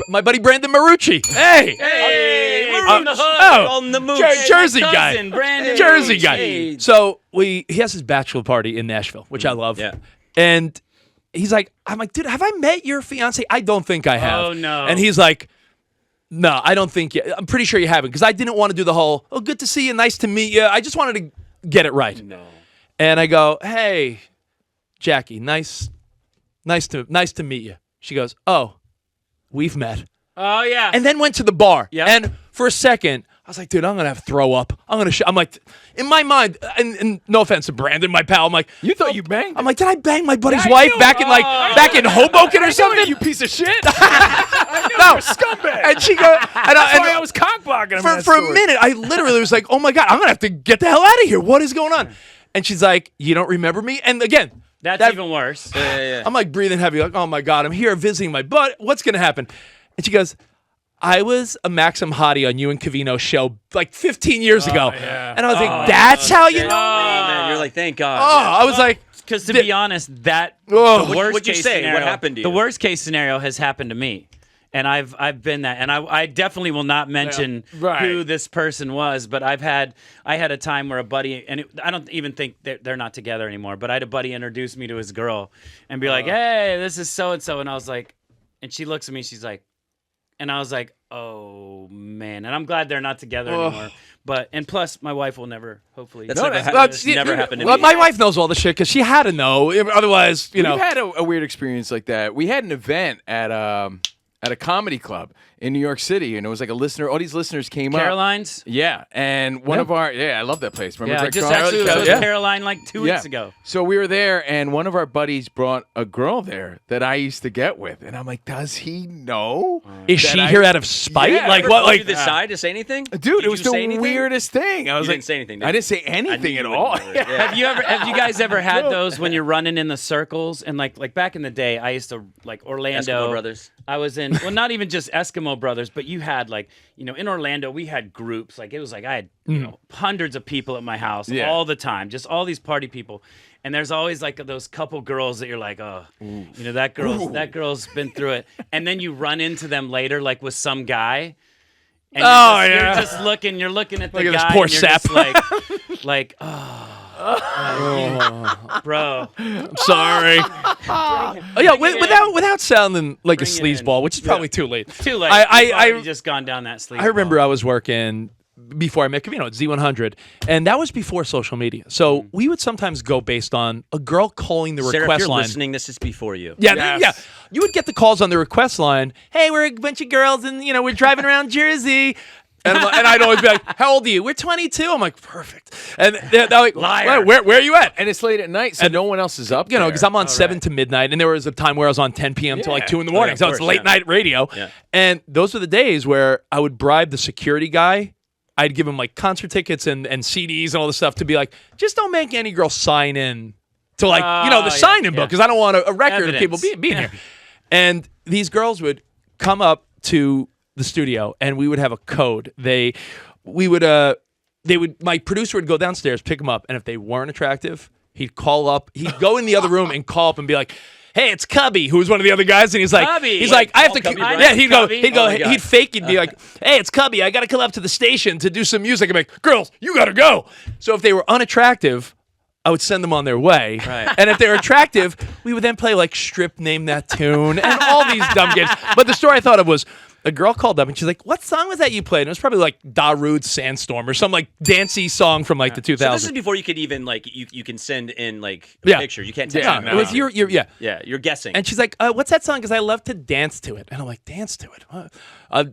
My buddy Brandon Marucci. Hey, Hey, we're Uh, from the hood. oh, On the move. Jersey my guy. cousin, Brandon Jersey Marucci. guy. Hey. So he has his bachelor party in Nashville, which I love. Yeah. And he's like, I'm like, dude, have I met your fiance? I don't think I have. Oh, no. And he's like, no, I don't think you. I'm pretty sure you haven't because I didn't want to do the whole, oh, good to see you, nice to meet you. I just wanted to get it right. No. And I go, hey, Jackie, nice to meet you. She goes, oh, we've met. Oh, yeah. And then went to the bar. Yep. And for a second, I was like, dude, I'm going to have to throw up. I'm like, in my mind, and no offense to Brandon, my pal, I'm like, You thought you banged? I'm like, did I bang my buddy's I wife knew back in back in Hoboken or something? You piece of shit. No, scumbag. and she goes, That's why I was cockblocking him. for a minute, I literally was like, oh my God, I'm going to have to get the hell out of here. What is going on? And she's like, you don't remember me? And again, That's that- even worse. Yeah. I'm like breathing heavy, like, oh my God, I'm here visiting my butt. What's going to happen? And she goes, I was a Maxim Hottie on you and Covino show like 15 years ago. yeah. And I was like, that's how you know me? Oh, man, you're like, thank God. Oh, I was like, Because to be honest, that Oh. the worst What'd you case say? scenario, What happened to you? The worst case scenario has happened to me, and I've been that, and I definitely will not mention Right. who this person was, but I had a time where a buddy, and I don't even think they're not together anymore, but I had a buddy introduce me to his girl and be like, hey, this is so and so, and I was like, and she looks at me, she's like, and I was like, oh man, and I'm glad they're not together anymore. But and plus, my wife will never, hopefully. That's No, never, that's- never happened to well, me. my wife knows all the shit because she had to know. Otherwise, you know. We've had a weird experience like that. We had an event at a comedy club in New York City, and it was like a listener. All these listeners came up. Caroline's. Yeah, and one of our I love that place. Remember Yeah, I Greg just Carlin? actually was with Yeah. Caroline like 2 weeks ago. So we were there, and one of our buddies brought a girl there that I used to get with, and I'm like, does he know? Is that she I- here out of spite? Yeah. Like Ever what? pulled Like you decide to say anything? Dude, Did it was you the say anything? weirdest thing. I was You like, didn't say anything, did I you? didn't say I knew anything you at wouldn't all. never. Yeah. Have you guys ever had those when you're running in the circles and like back in the day I used to like Orlando Eskimo Brothers. I was in well not even just Eskimo Brothers but you had like in Orlando we had groups like it was like I had hundreds of people at my house Yeah. all the time just all these party people and there's always like those couple girls that you're like that girl's been through it and then you run into them later like with some guy. And Oh, you're yeah. just looking. You're looking at the Look at this guy. poor and you're sap. just like, oh. Bro. I'm sorry. Oh yeah, without sounding like a Bring it in. sleazeball, which is probably too late. Too late. I You've just gone down that sleeve. I remember I was working before I met Covino at Z100, and that was before social media. So we would sometimes go based on a girl calling the Sarah, if request you're line. listening, this is before you. Yeah, Yes. yeah. You would get the calls on the request line. Hey, we're a bunch of girls, and we're driving around Jersey. And I'd always be like, "How old are you?" "We're 22." I'm like, "Perfect." And they're like, Liar. Where are you at? And it's late at night, so no one else is up. Because I'm on 7 to midnight, and there was a time where I was on 10 p.m. to like 2 in the morning. of So it's course, late night radio. Yeah. And those were the days where I would bribe the security guy. I'd give him like concert tickets and CDs and all this stuff to be like, just don't make any girl sign in to like, the sign-in book, because I don't want a record of people being here. And these girls would come up to the studio, and we would have a code. My producer would go downstairs, pick them up, and if they weren't attractive, he'd call up. He'd go in the other room and call up and be like, "Hey, it's Cubby," who was one of the other guys, and he's like, Cubby. I have to, Cubby, bro. yeah, he'd Cubby. go, Oh my God. he'd fake, he'd be like, "Hey, it's Cubby, I got to come up to the station to do some music." I'm like, "Girls, you got to go." So if they were unattractive, I would send them on their way. Right. And if they were attractive, we would then play like Strip Name That Tune and all these dumb games. But the story I thought of was, a girl called up and she's like, "What song was that you played?" And it was probably like Darude's Sandstorm or some like dancey song from like the 2000s. So this is before you could even like you can send in like a Yeah. picture. You can't text Yeah, them. no. It was yeah. Yeah, you're guessing. And she's like, "What's that song? Because I love to dance to it." And I'm like, "Dance to it?" What?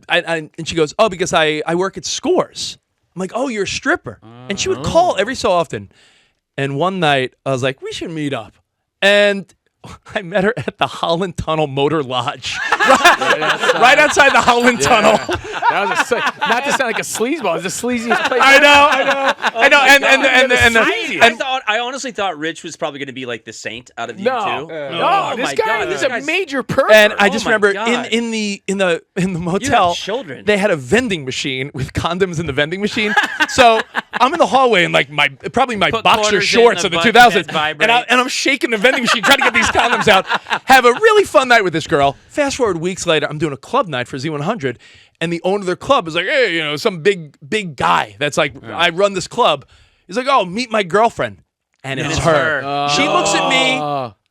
And she goes, "Oh, because I work at Scores." I'm like, "Oh, you're a stripper." And she would call every so often. And one night, I was like, "We should meet up." And I met her at the Holland Tunnel Motor Lodge, right outside the Holland Tunnel. That was not to sound like a sleazeball. It's the sleaziest place. I know. I honestly thought Rich was probably going to be like the saint out of you No, two. no, this my guy God. is This a guy's- major pervert. And I just my remember God. in the motel, children. they had a vending machine with condoms in the vending machine. So I'm in the hallway in like my Put boxer quarters in, shorts the of the button 2000s, head vibrates. and I'm shaking the vending machine trying to get these condoms out. Have a really fun night with this girl. Fast forward weeks later, I'm doing a club night for Z100, and the owner of their club is like, "Hey, some big guy that's like, I run this club." He's like, "Oh, meet my girlfriend," and it's her. She looks at me.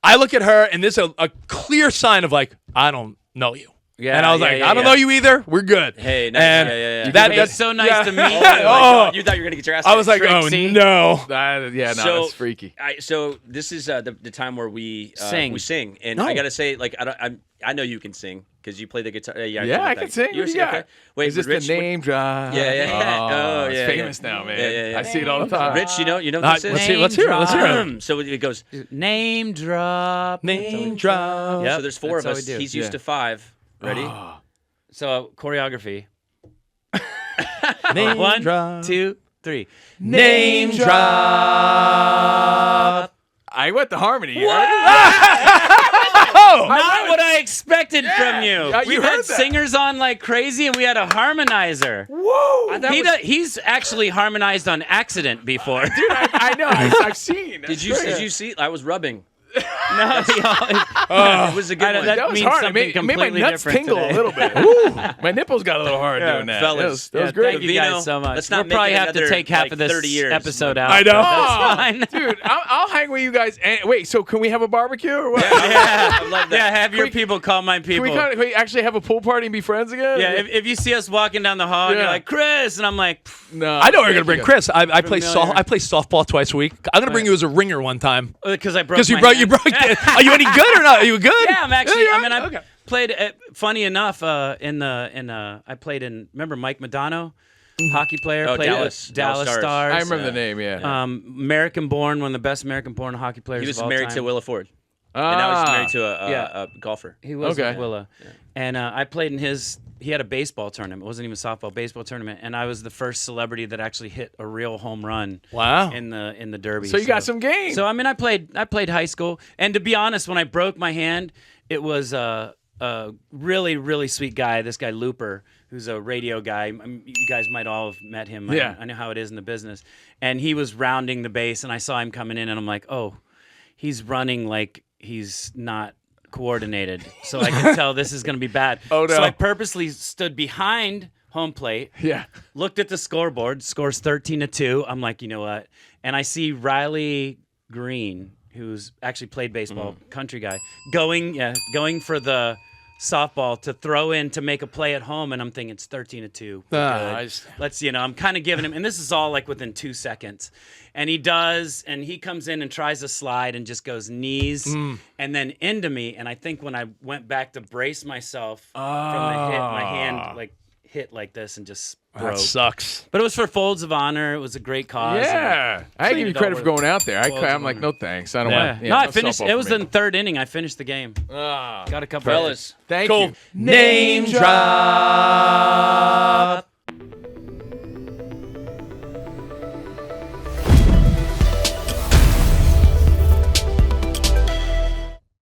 I look at her, and there's a clear sign of like, "I don't know you." Yeah, And I was yeah, like, yeah, "I don't yeah. know you either. We're good." Hey, nice. And Yeah. It's so nice to meet you. Oh my Oh. God, you thought you were going to get your ass I was like, Trixie. "Oh no." That's freaky. So this is the time where we sing, and No. I gotta say, like, I know you can sing because you play the guitar. Yeah, I can sing. You What do sing, you got? okay. Wait, Is this Rich, the name drop? Yeah. Oh, it's yeah, famous yeah. now, man. Yeah. I see it all the time. Rich, you know what this is? Let's hear it. So it goes Name drop. Name drop. Yep, so there's four of that's how us. we do. He's used to five. Ready? So choreography. Name 1, drop. 2, 3. Name drop. I went the harmony. Not what I expected from you. Yeah, you We've heard had that. singers on like crazy, and we had a harmonizer. Whoa! He's actually harmonized on accident before. Dude, I know. I've seen. Did you see? I was rubbing. No, It was a good one. that was means hard. something It made my completely nuts different tingle today. a little bit. Ooh, my nipples got a little hard doing that. fellas. That was Yeah, great. Thank you guys so much. Let's not we'll probably make it have to another, take half like, of this 30 years. episode out. I know. but that's fine. Dude, I'll hang with you guys. Wait, so can we have a barbecue or what? I love that. Yeah, have your Quick- people call my Can people. can we actually have a pool party and be friends again? Yeah, if you see us walking down the hall, and you're Yeah. like, Chris, and I'm like, no. I know we're gonna thank bring you. Chris. I play Familiar. I play softball twice a week. I'm gonna bring you as a ringer one time. because I broke Because you my broke. hand. You broke. Are you any good or not? Are you good? Yeah, I'm actually. Yeah, I mean, I okay. played. Funny enough, I played in. Remember Mike Madonna, hockey player. Oh, played Dallas. at Dallas Stars. Stars. I remember the name. Yeah. American-born, one of the best American-born hockey players. He was of all married time. to Willa Ford. And now he's married to Yeah. a golfer. He was Okay. with Willa. And I played in his. He had a baseball tournament. It wasn't even softball, baseball tournament. And I was the first celebrity that actually hit a real home run. Wow. In the Derby. So you got some game. So I mean, I played high school, and to be honest, when I broke my hand, it was a really really sweet guy. This guy Looper, who's a radio guy. You guys might all have met him. Yeah. I know how it is in the business. And he was rounding the base, and I saw him coming in, and I'm like, oh, he's running like he's not coordinated. So I could tell this is going to be bad. Oh, no. So I purposely stood behind home plate. Yeah. Looked at the scoreboard. Scores 13-2. I'm like, you know what? and I see Riley Green, who's actually played baseball, country guy, going for the softball to throw in to make a play at home, and I'm thinking it's 13-2. Let's, I'm kind of giving him, and this is all like within 2 seconds, and he does, and he comes in and tries to slide and just goes knees and then into me, and I think when I went back to brace myself from the hit, my hand like hit like this and just broke. That sucks. But it was for Folds of Honor. It was a great cause. Yeah, I give you credit for going out there. I'm like, no thanks. I don't want. No, I finished. It was in the third inning. I finished the game. Got a couple. Fellas, Thank Cool. you. Name drop.